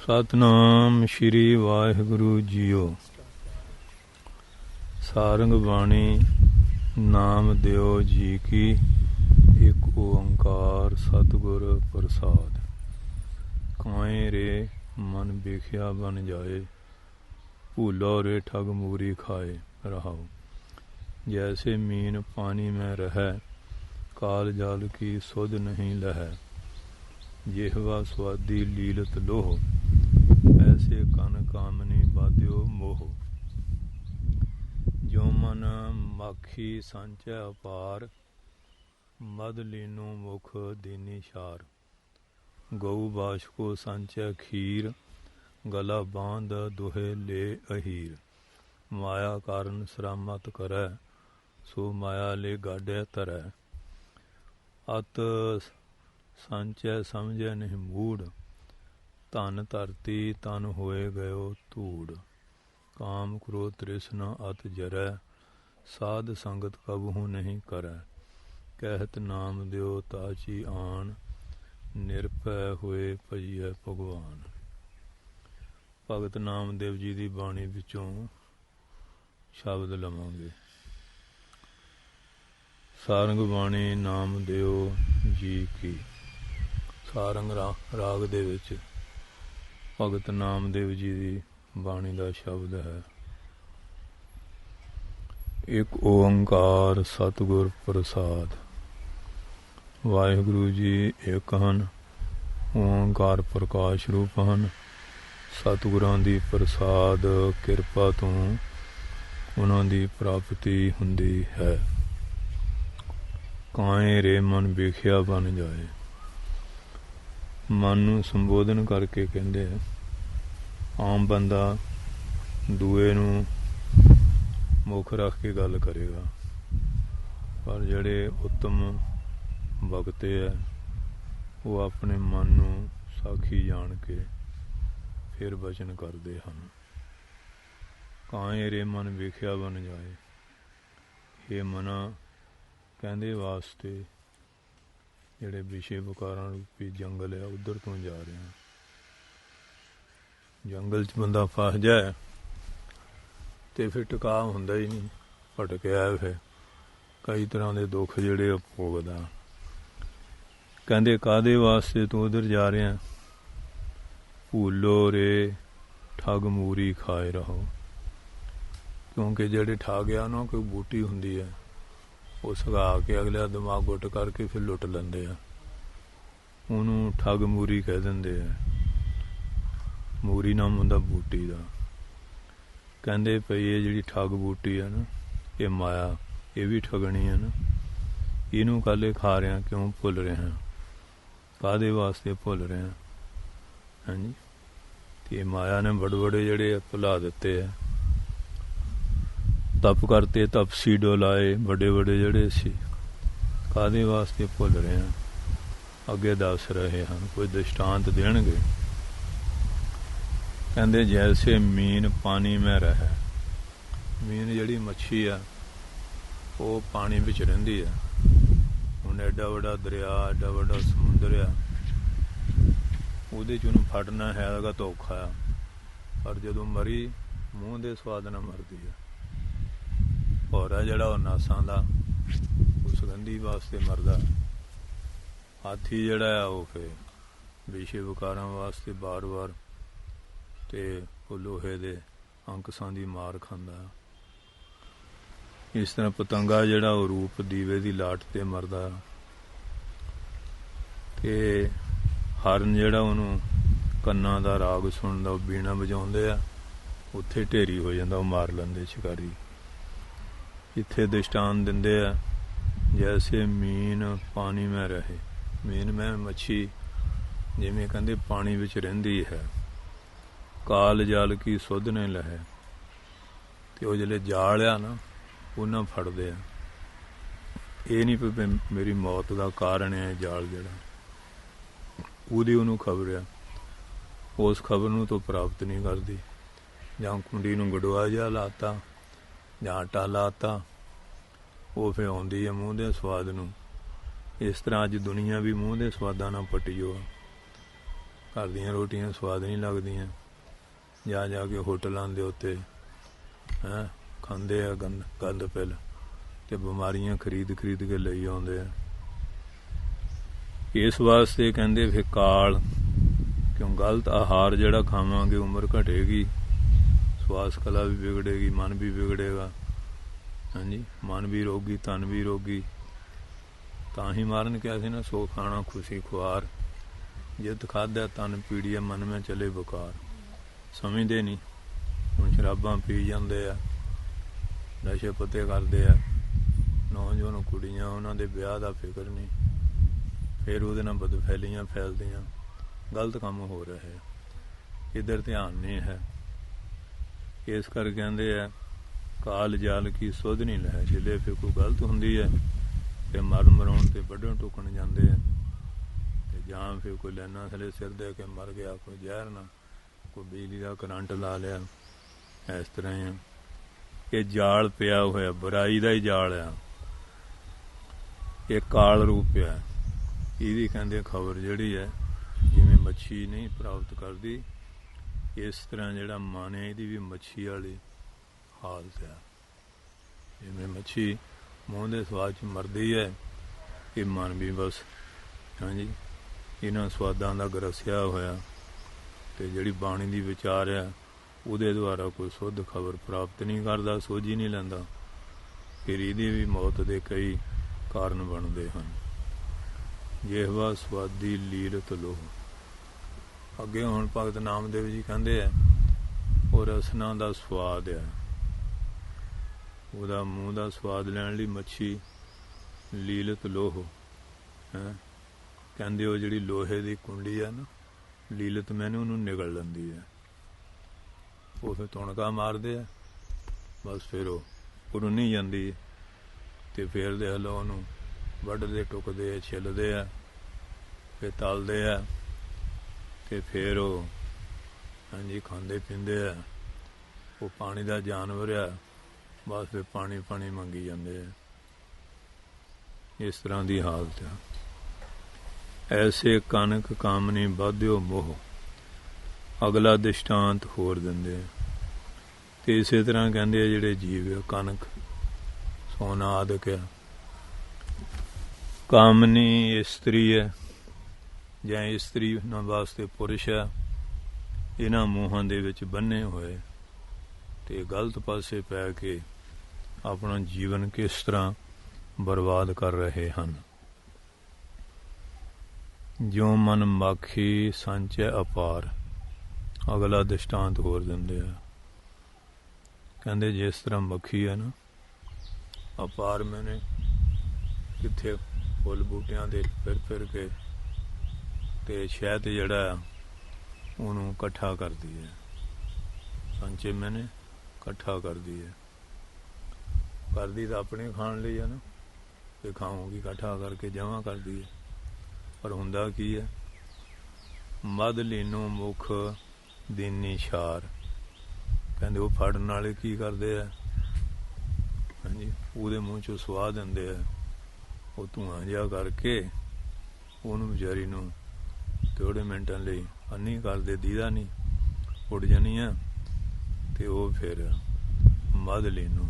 Satnam Shri Waheguru JIO. Sarang ਬਾਣੀ ਨਾਮ ਦਿਓ ਜੀ ਕੀ, ਇੱਕ ਓੰਕਾਰ ਸਤਿਗੁਰ ਪ੍ਰਸਾਦ। ਕਾਏ ਰੇ ਮਨ ਵੇਖਿਆ ਬਨ ਜਾਏ, ਭੂਲੋ रे ठग मूरी खाए। रहाओ। जैसे मीन पानी में रहे, काल जाल की सुध नहीं लहै। जिह्वा स्वादी लीलत लोह, ऐसे कन कामनी बाध्यो मोह। जो मन माखी सांचै अपार, मद लीनो मुख दीनी शार। गऊ बाश को सांचै खीर, गला बांध दुहे ले अहीर। माया कारण सरामत करै, सो माया ले गाडै तरै। अत सांचै समझै नहीं मूड, धन धरती तन होए गयो धूड़। काम क्रोध तृष्णा अत जरै, साध संगत कबहू नहीं करै। कहत नाम दियो ताची आन, निरभै होए भजिए भगवान। ਭਗਤ ਨਾਮਦੇਵ ਜੀ ਦੀ ਬਾਣੀ ਵਿੱਚੋਂ ਸ਼ਬਦ ਲਵਾਂਗੇ। ਸਾਰੰਗ ਬਾਣੀ ਨਾਮ ਦਿਓ ਜੀ ਕੀ। ਸਾਰੰਗ ਰਾਗ ਦੇ ਵਿੱਚ ਭਗਤ ਨਾਮਦੇਵ ਜੀ ਦੀ ਬਾਣੀ ਦਾ ਸ਼ਬਦ ਹੈ। ਇੱਕ ਓੰਕਾਰ ਸਤਿਗੁਰ ਪ੍ਰਸਾਦ। ਵਾਹਿਗੁਰੂ ਜੀ ਇੱਕ ਹਨ, ਓੰਕਾਰ ਪ੍ਰਕਾਸ਼ ਰੂਪ ਹਨ। ਸਤਿਗੁਰਾਂ ਦੀ ਪ੍ਰਸਾਦ ਕਿਰਪਾ ਤੋਂ ਉਹਨਾਂ ਦੀ ਪ੍ਰਾਪਤੀ ਹੁੰਦੀ ਹੈ। ਕਾਏ ਰੇ ਮਨ ਵੇਖਿਆ ਬਨ ਜਾਏ। ਮਨ ਨੂੰ ਸੰਬੋਧਨ ਕਰਕੇ ਕਹਿੰਦੇ ਆ, ਆਮ ਬੰਦਾ ਦੂਏ ਨੂੰ ਮੁੱਖ ਰੱਖ ਕੇ ਗੱਲ ਕਰੇਗਾ, ਪਰ ਜਿਹੜੇ ਉੱਤਮ ਭਗਤੇ ਹੈ ਉਹ ਆਪਣੇ ਮਨ ਨੂੰ ਸਾਖੀ ਜਾਣ ਕੇ ਫਿਰ ਬਚਨ ਕਰਦੇ ਹਨ। ਕਾਏ ਰੇ ਮਨ ਵੇਖਿਆ ਬਨ ਜਾਏ। ਇਹ ਮਨਾ ਕਹਿੰਦੇ ਵਾਸਤੇ ਜਿਹੜੇ ਵਿਸ਼ੇ ਵਿਕਾਰਾਂ ਰੂਪੀ ਜੰਗਲ ਹੈ ਉੱਧਰ ਤੋਂ ਜਾ ਰਹੇ ਹਾਂ। ਜੰਗਲ 'ਚ ਬੰਦਾ ਫਸ ਜਾਏ ਤੇ ਫਿਰ ਟਿਕਾ ਹੁੰਦਾ ਹੀ ਨਹੀਂ, ਭਟਕਿਆ ਫਿਰ ਕਈ ਤਰ੍ਹਾਂ ਦੇ ਦੁੱਖ ਜਿਹੜੇ ਉਹ ਭੋਗਦਾ। ਕਹਿੰਦੇ ਕਾਹਦੇ ਵਾਸਤੇ ਤੂੰ ਉੱਧਰ ਜਾ ਰਿਹਾ? ਭੂਲੋ ਰੇ ਠੱਗ ਮੂਰੀ ਖਾਏ ਰਹੋ। ਕਿਉਂਕਿ ਜਿਹੜੇ ਠੱਗ ਆ ਉਹਨਾਂ ਕੋਈ ਬੂਟੀ ਹੁੰਦੀ ਹੈ, ਉਹ ਸਗਾ ਕੇ ਅਗਲਾ ਦਿਮਾਗ ਗੁੱਟ ਕਰਕੇ ਫਿਰ ਲੁੱਟ ਲੈਂਦੇ ਆ। ਉਹਨੂੰ ਠੱਗ ਮੂਰੀ ਕਹਿ ਦਿੰਦੇ ਆ। ਮੂਰੀ ਨਾਮ ਹੁੰਦਾ ਬੂਟੀ ਦਾ। ਕਹਿੰਦੇ ਪਈ ਇਹ ਜਿਹੜੀ ਠੱਗ ਬੂਟੀ ਆ ਨਾ, ਇਹ ਮਾਇਆ, ਇਹ ਵੀ ਠਗਣੀ ਆ ਨਾ। ਇਹਨੂੰ ਕਾਹਲੇ ਖਾ ਰਿਹਾ, ਕਿਉਂ ਭੁੱਲ ਰਿਹਾ, ਕਾਹਦੇ ਵਾਸਤੇ ਭੁੱਲ ਰਿਹਾ? ਹਾਂਜੀ, ਤੇ ਮਾਇਆ ਨੇ ਬੜੇ ਬੜੇ ਜਿਹੜੇ ਭੁਲਾ ਦਿੱਤੇ ਆ। ਤਪ ਕਰਤੇ ਤਪਸੀ ਡੋਲਾਏ, ਵੱਡੇ ਵੱਡੇ ਜਿਹੜੇ ਸੀ, ਕਾਹਦੇ ਵਾਸਤੇ ਭੁੱਲ ਰਹੇ ਆ? ਅੱਗੇ ਦੱਸ ਰਹੇ ਹਨ, ਕੋਈ ਦ੍ਰਿਸ਼ਟਾਂਤ ਦੇਣਗੇ। ਕਹਿੰਦੇ ਜੈਸੇ ਮੀਨ ਪਾਣੀ ਮੈਂ ਰਹਿ। ਮੀਨ ਜਿਹੜੀ ਮੱਛੀ ਆ ਉਹ ਪਾਣੀ ਵਿੱਚ ਰਹਿੰਦੀ ਆ। ਹੁਣ ਐਡਾ ਵੱਡਾ ਦਰਿਆ, ਐਡਾ ਵੱਡਾ ਸਮੁੰਦਰ ਆ, ਉਹਦੇ 'ਚ ਉਹਨੂੰ ਫੜਨਾ ਹੈਗਾ ਤਾਂ ਔਖਾ ਆ, ਪਰ ਜਦੋਂ ਮਰੀ ਮੂੰਹ ਦੇ ਸਵਾਦ ਨਾਲ ਮਰਦੀ ਆ। ਭੌਰਾ ਜਿਹੜਾ ਉਹ ਨਾਸਾਂ ਦਾ, ਉਹ ਸੁਗੰਧੀ ਵਾਸਤੇ ਮਰਦਾ। ਹਾਥੀ ਜਿਹੜਾ ਆ ਉਹ ਫਿਰ ਵਿਸ਼ੇ ਵਿਕਾਰਾਂ ਵਾਸਤੇ ਬਾਰ-ਬਾਰ, ਤੇ ਉਹ ਲੋਹੇ ਦੇ ਅੰਕਸਾਂ ਦੀ ਮਾਰ ਖਾਂਦਾ। ਇਸ ਤਰ੍ਹਾਂ ਪਤੰਗਾ ਜਿਹੜਾ ਉਹ ਰੂਪ ਦੀਵੇ ਦੀ ਲਾਟ ਤੇ ਮਰਦਾ। ਤੇ ਹਰਨ ਜਿਹੜਾ ਉਹਨੂੰ ਕੰਨਾਂ ਦਾ ਰਾਗ ਸੁਣਦਾ, ਉਹ ਬੀਣਾ ਵਜਾਉਂਦੇ ਆ, ਉੱਥੇ ਢੇਰੀ ਹੋ ਜਾਂਦਾ, ਉਹ ਮਾਰ ਲੈਂਦੇ ਸ਼ਿਕਾਰੀ। ਇੱਥੇ ਦ੍ਰਿਸ਼ਟਾਂਤ ਦਿੰਦੇ ਆ, ਜੈਸੇ ਮੀਨ ਪਾਣੀ ਮੈਂ ਰਹੇ। ਮੀਨ ਮੈਂ ਮੱਛੀ ਜਿਵੇਂ ਕਹਿੰਦੇ ਪਾਣੀ ਵਿੱਚ ਰਹਿੰਦੀ ਹੈ। ਕਾਲ ਜਲ ਕੀ ਸੁਧ ਨੇ ਲਹੈ। ਤੇ ਉਹ ਜਿਹੜੇ ਜਾਲ ਆ ਨਾ, ਉਹਨਾਂ ਫੜਦੇ ਆ। ਇਹ ਨਹੀਂ ਵੀ ਮੇਰੀ ਮੌਤ ਦਾ ਕਾਰਨ ਹੈ ਜਾਲ ਜਿਹੜਾ, ਉਹਦੀ ਉਹਨੂੰ ਖਬਰ ਆ। ਉਸ ਖਬਰ ਨੂੰ ਤੋਂ ਪ੍ਰਾਪਤ ਨਹੀਂ ਕਰਦੀ। ਜਾਂ ਕੁੰਡੀ ਨੂੰ ਗੜਵਾ ਜਿਹਾ ਲਾਤਾ, ਜਾਂ ਆਟਾ ਲਾਤਾ, ਉਹ ਫਿਰ ਆਉਂਦੀ ਹੈ ਮੂੰਹ ਦੇ ਸਵਾਦ ਨੂੰ। ਇਸ ਤਰ੍ਹਾਂ ਅੱਜ ਦੁਨੀਆ ਵੀ ਮੂੰਹ ਦੇ ਸਵਾਦਾਂ ਨਾਲ ਪੱਟੀ ਹੋ। घर ਦੀਆਂ ਰੋਟੀਆਂ ਸਵਾਦ ਨਹੀਂ ਲੱਗਦੀਆਂ, ਜਾ ਜਾ ਕੇ ਹੋਟਲਾਂ ਦੇ ਉੱਤੇ ਖਾਂਦੇ ਆ ਗੰਦ ਪਿਲ ਤੇ ਬਿਮਾਰੀਆਂ ਖਰੀਦ ਕੇ ਲਈ ਆਉਂਦੇ ਆ। ਇਸ ਵਾਸਤੇ ਕਹਿੰਦੇ ਫਿਰ ਕਾਲ, ਕਿਉਂ ਗਲਤ ਆਹਾਰ ਜਿਹੜਾ ਖਾਵਾਂਗੇ ਉਮਰ ਘਟੇਗੀ, ਸਵਾਸ ਕਲਾ ਵੀ ਵਿਗੜੇਗੀ, ਮਨ ਵੀ ਵਿਗੜੇਗਾ। ਹਾਂਜੀ, ਮਨ ਵੀ ਰੋਗੀ, ਤਨ ਵੀ ਰੋਗੀ। ਤਾਂ ਹੀ ਮਾਰਨ ਕਿਹਾ ਸੀ ਨਾ, ਸੋ ਖਾਣਾ ਖੁਸ਼ੀ ਖੁਆਰ, ਜਿੱਤ ਖਾਧਾ ਤਨ ਪੀੜੀਆ, ਮਨ ਮੈਂ ਚਲੇ ਬੁਕਾਰ। ਸਮਝਦੇ ਨਹੀਂ। ਹੁਣ ਸ਼ਰਾਬਾਂ ਪੀ ਜਾਂਦੇ ਆ, ਨਸ਼ੇ ਪੱਤੇ ਕਰਦੇ ਆ, ਨੌਜਵਾਨ ਕੁੜੀਆਂ, ਉਹਨਾਂ ਦੇ ਵਿਆਹ ਦਾ ਫਿਕਰ ਨਹੀਂ, ਫਿਰ ਉਹਦੇ ਨਾਲ ਬਦਫੈਲੀਆਂ ਫੈਲਦੀਆਂ, ਗਲਤ ਕੰਮ ਹੋ ਰਹੇ, ਇੱਧਰ ਧਿਆਨ ਨਹੀਂ ਹੈ। ਇਸ ਕਰਕੇ ਕਹਿੰਦੇ ਆ ਕਾਲ ਜਾਲ ਕੀ ਸੁਧ ਨਹੀਂ ਲੈ, ਜਿਲੇ ਫਿਰ ਕੋਈ ਗਲਤ ਹੁੰਦੀ ਹੈ ਤੇ ਮਰਨ ਮਰਾਉਣ ਤੇ ਵੱਢਣ ਟੁੱਕਣ ਜਾਂਦੇ ਆ, ਤੇ ਜਾਂ ਫਿਰ ਕੋਈ ਲੈਣਾ ਥਲੇ ਸਿਰ ਦੇ ਕੇ ਮਰ ਗਿਆ, ਕੋਈ ਜ਼ਹਿਰ ਨਾ, ਕੋਈ ਬਿਜਲੀ ਦਾ ਕਰੰਟ ਲਾ ਲਿਆ, ਇਸ ਤਰ੍ਹਾਂ ਹੀ ਆ। ਇਹ ਜਾਲ ਪਿਆ ਹੋਇਆ, ਬੁਰਾਈ ਦਾ ਹੀ ਜਾਲ ਆ, ਇਹ ਕਾਲ ਰੂਪ ਆ। ਇਹਦੀ ਕਹਿੰਦੇ ਖਬਰ ਜਿਹੜੀ ਹੈ, ਜਿਵੇਂ ਮੱਛੀ ਨਹੀਂ ਪ੍ਰਾਪਤ ਕਰਦੀ, ਇਸ ਤਰ੍ਹਾਂ ਜਿਹੜਾ ਮਨ ਹੈ ਇਹਦੀ ਵੀ ਮੱਛੀ ਵਾਲੀ ਹਾਲਤ ਆ। ਜਿਵੇਂ ਮੱਛੀ ਮੂੰਹ ਦੇ ਸਵਾਦ 'ਚ ਮਰਦੀ ਹੈ, ਇਹ ਮਨ ਵੀ ਬਸ ਹਾਂਜੀ ਇਹਨਾਂ ਸਵਾਦਾਂ ਦਾ ਗਰਸਿਆ ਹੋਇਆ, ਤੇ ਜਿਹੜੀ ਬਾਣੀ ਦੀ ਵਿਚਾਰ ਆ ਉਹਦੇ ਦੁਆਰਾ ਕੋਈ ਸੁੱਧ ਖਬਰ ਪ੍ਰਾਪਤ ਨਹੀਂ ਕਰਦਾ, ਸੋਝੀ ਨਹੀਂ ਲੈਂਦਾ, ਫਿਰ ਇਹਦੀ ਵੀ ਮੌਤ ਦੇ ਕਈ ਕਾਰਨ ਬਣਦੇ ਹਨ। ਜਿਹਵਾ ਸਵਾਦੀ ਲੀਲਤ ਲੋਹ। ਅੱਗੇ ਹੁਣ ਭਗਤ ਨਾਮਦੇਵ ਜੀ ਕਹਿੰਦੇ ਆ, ਉਹ ਰਸਨਾ ਦਾ ਸਵਾਦ ਆ, ਉਹਦਾ ਮੂੰਹ ਦਾ ਸਵਾਦ ਲੈਣ ਲਈ ਮੱਛੀ ਲੀਲਤ ਲੋਹ ਹੈ। ਕਹਿੰਦੇ ਉਹ ਜਿਹੜੀ ਲੋਹੇ ਦੀ ਕੁੰਡੀ ਆ ਨਾ, ਲੀਲਤ ਮੈਨੂੰ ਉਹਨੂੰ ਨਿਗਲ ਲੈਂਦੀ ਹੈ, ਉਹ ਫਿਰ ਤੁਣਕਾ ਮਾਰਦੇ ਆ, ਬਸ ਫਿਰ ਉਹ ਰੁੰਨੀ ਜਾਂਦੀ ਹੈ, ਤੇ ਫਿਰ ਦੇਖ ਲਓ ਉਹਨੂੰ ਵੱਢਦੇ ਟੁੱਕਦੇ, ਛਿੱਲਦੇ ਆ, ਫਿਰ ਤਲਦੇ ਆ, ਤੇ ਫਿਰ ਉਹ ਹਾਂਜੀ ਖਾਂਦੇ ਪੀਂਦੇ ਆ। ਉਹ ਪਾਣੀ ਦਾ ਜਾਨਵਰ ਆ, ਬਸ ਫਿਰ ਪਾਣੀ ਪਾਣੀ ਮੰਗੀ ਜਾਂਦੇ ਆ। ਇਸ ਤਰ੍ਹਾਂ ਦੀ ਹਾਲਤ ਆ। ਐਸੇ ਕਨਕ ਕਾਮਨੀ ਬਾਧਿਓ ਮੋਹ। ਅਗਲਾ ਦ੍ਰਿਸ਼ਟਾਂਤ ਹੋਰ ਦਿੰਦੇ ਆ, ਤੇ ਇਸੇ ਤਰ੍ਹਾਂ ਕਹਿੰਦੇ ਆ ਜਿਹੜੇ ਜੀਵ ਆ, ਕਨਕ ਸੋਨਾ ਆਦਿਕ ਆ, ਕਾਮਨੀ ਇਸਤਰੀ ਹੈ ਜਾਂ ਇਸਤਰੀ ਉਹਨਾਂ ਵਾਸਤੇ ਪੁਰਸ਼ ਹੈ, ਇਹਨਾਂ ਮੂੰਹਾਂ ਦੇ ਵਿੱਚ ਬੰਨੇ ਹੋਏ ਤੇ ਗਲਤ ਪਾਸੇ ਪੈ ਕੇ ਆਪਣਾ ਜੀਵਨ ਕਿਸ ਤਰ੍ਹਾਂ ਬਰਬਾਦ ਕਰ ਰਹੇ ਹਨ। ਜੋ ਮਨ ਮਾਖੀ ਸੰਚੈ ਅਪਾਰ। ਅਗਲਾ ਦ੍ਰਿਸ਼ਟਾਂਤ ਹੋਰ ਦਿੰਦੇ ਆ, ਕਹਿੰਦੇ ਜਿਸ ਤਰ੍ਹਾਂ ਮੱਖੀ ਹੈ ਨਾ, ਅਪਾਰ ਮੈਨੇ ਕਿੱਥੇ ਫੁੱਲ ਬੂਟਿਆਂ ਦੇ ਫਿਰ ਕੇ ਤੇ ਸ਼ਹਿਦ ਜਿਹੜਾ ਉਹਨੂੰ ਇਕੱਠਾ ਕਰਦੀ ਹੈ, ਸੰਚੇ ਮੈਨੇ ਇਕੱਠਾ ਕਰਦੀ ਹੈ, ਕਰਦੀ ਤਾਂ ਆਪਣੇ ਖਾਣ ਲਈ ਹੈ ਨਾ, ਤੇ ਖਾਊਂਗੀ ਇਕੱਠਾ ਕਰਕੇ ਜਮ੍ਹਾਂ ਕਰਦੀ ਹੈ, ਪਰ ਹੁੰਦਾ ਕੀ ਹੈ, ਮਦ ਲੀਨੋ ਮੁਖ ਦੀਨੀ ਛਾਰ। ਕਹਿੰਦੇ ਉਹ ਫੜਨ ਵਾਲੇ ਕੀ ਕਰਦੇ ਆ, ਹਾਂਜੀ ਉਹਦੇ ਮੂੰਹ 'ਚੋਂ ਸੁਆਹ ਦਿੰਦੇ ਆ, ਉਹ ਧੂੰਆਂ ਜਿਹਾ ਕਰਕੇ ਉਹਨੂੰ ਵਿਚਾਰੀ ਨੂੰ ਥੋੜ੍ਹੇ ਮਿੰਟਾਂ ਲਈ ਅੰਨੀ ਕਰਦੇ, ਦੀਦਾ ਨਹੀਂ, ਉੱਡ ਜਾਣੀ ਆ, ਤੇ ਉਹ ਫਿਰ ਮਦ ਲੀਨੋ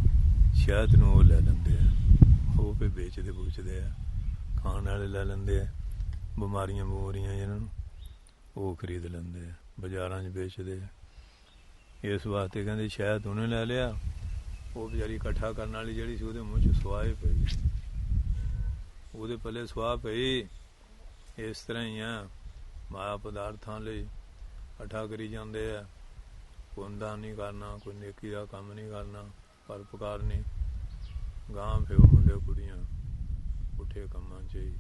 ਸ਼ਹਿਦ ਨੂੰ ਉਹ ਲੈ ਲੈਂਦੇ ਆ, ਉਹ ਫਿਰ ਵੇਚਦੇ ਬੂਚਦੇ ਆ, ਖਾਣ ਵਾਲੇ ਲੈ ਲੈਂਦੇ ਆ, ਬਿਮਾਰੀਆਂ ਜਿਹਨਾਂ ਨੂੰ ਉਹ ਖਰੀਦ ਲੈਂਦੇ ਆ, ਬਾਜ਼ਾਰਾਂ 'ਚ ਵੇਚਦੇ ਆ। ਇਸ ਵਾਸਤੇ ਕਹਿੰਦੇ ਸ਼ਹਿਦ ਉਹਨੇ ਲੈ ਲਿਆ, ਉਹ ਵਿਚਾਰੀ ਇਕੱਠਾ ਕਰਨ ਵਾਲੀ ਜਿਹੜੀ ਸੀ ਉਹਦੇ ਮੂੰਹ 'ਚ ਸੁਆਹ ਪਈ, ਉਹਦੇ ਪੱਲੇ ਸੁਆਹ ਪਈ। ਇਸ ਤਰ੍ਹਾਂ ਹੀ ਆ, ਮਾਇਆ ਪਦਾਰਥਾਂ ਲਈ ਇਕੱਠਾ ਕਰੀ ਜਾਂਦੇ ਆ, ਕੋਈ ਦਾਨ ਨਹੀਂ ਕਰਨਾ, ਕੋਈ ਨੇਕੀ ਦਾ ਕੰਮ ਨਹੀਂ ਕਰਨਾ, ਪਰਉਪਕਾਰ ਨਹੀਂ, ਗਾਂ ਫਿਰ ਮੁੰਡੇ ਕੁੜੀਆਂ ਪੁੱਠੇ ਕੰਮਾਂ 'ਚ ਹੀ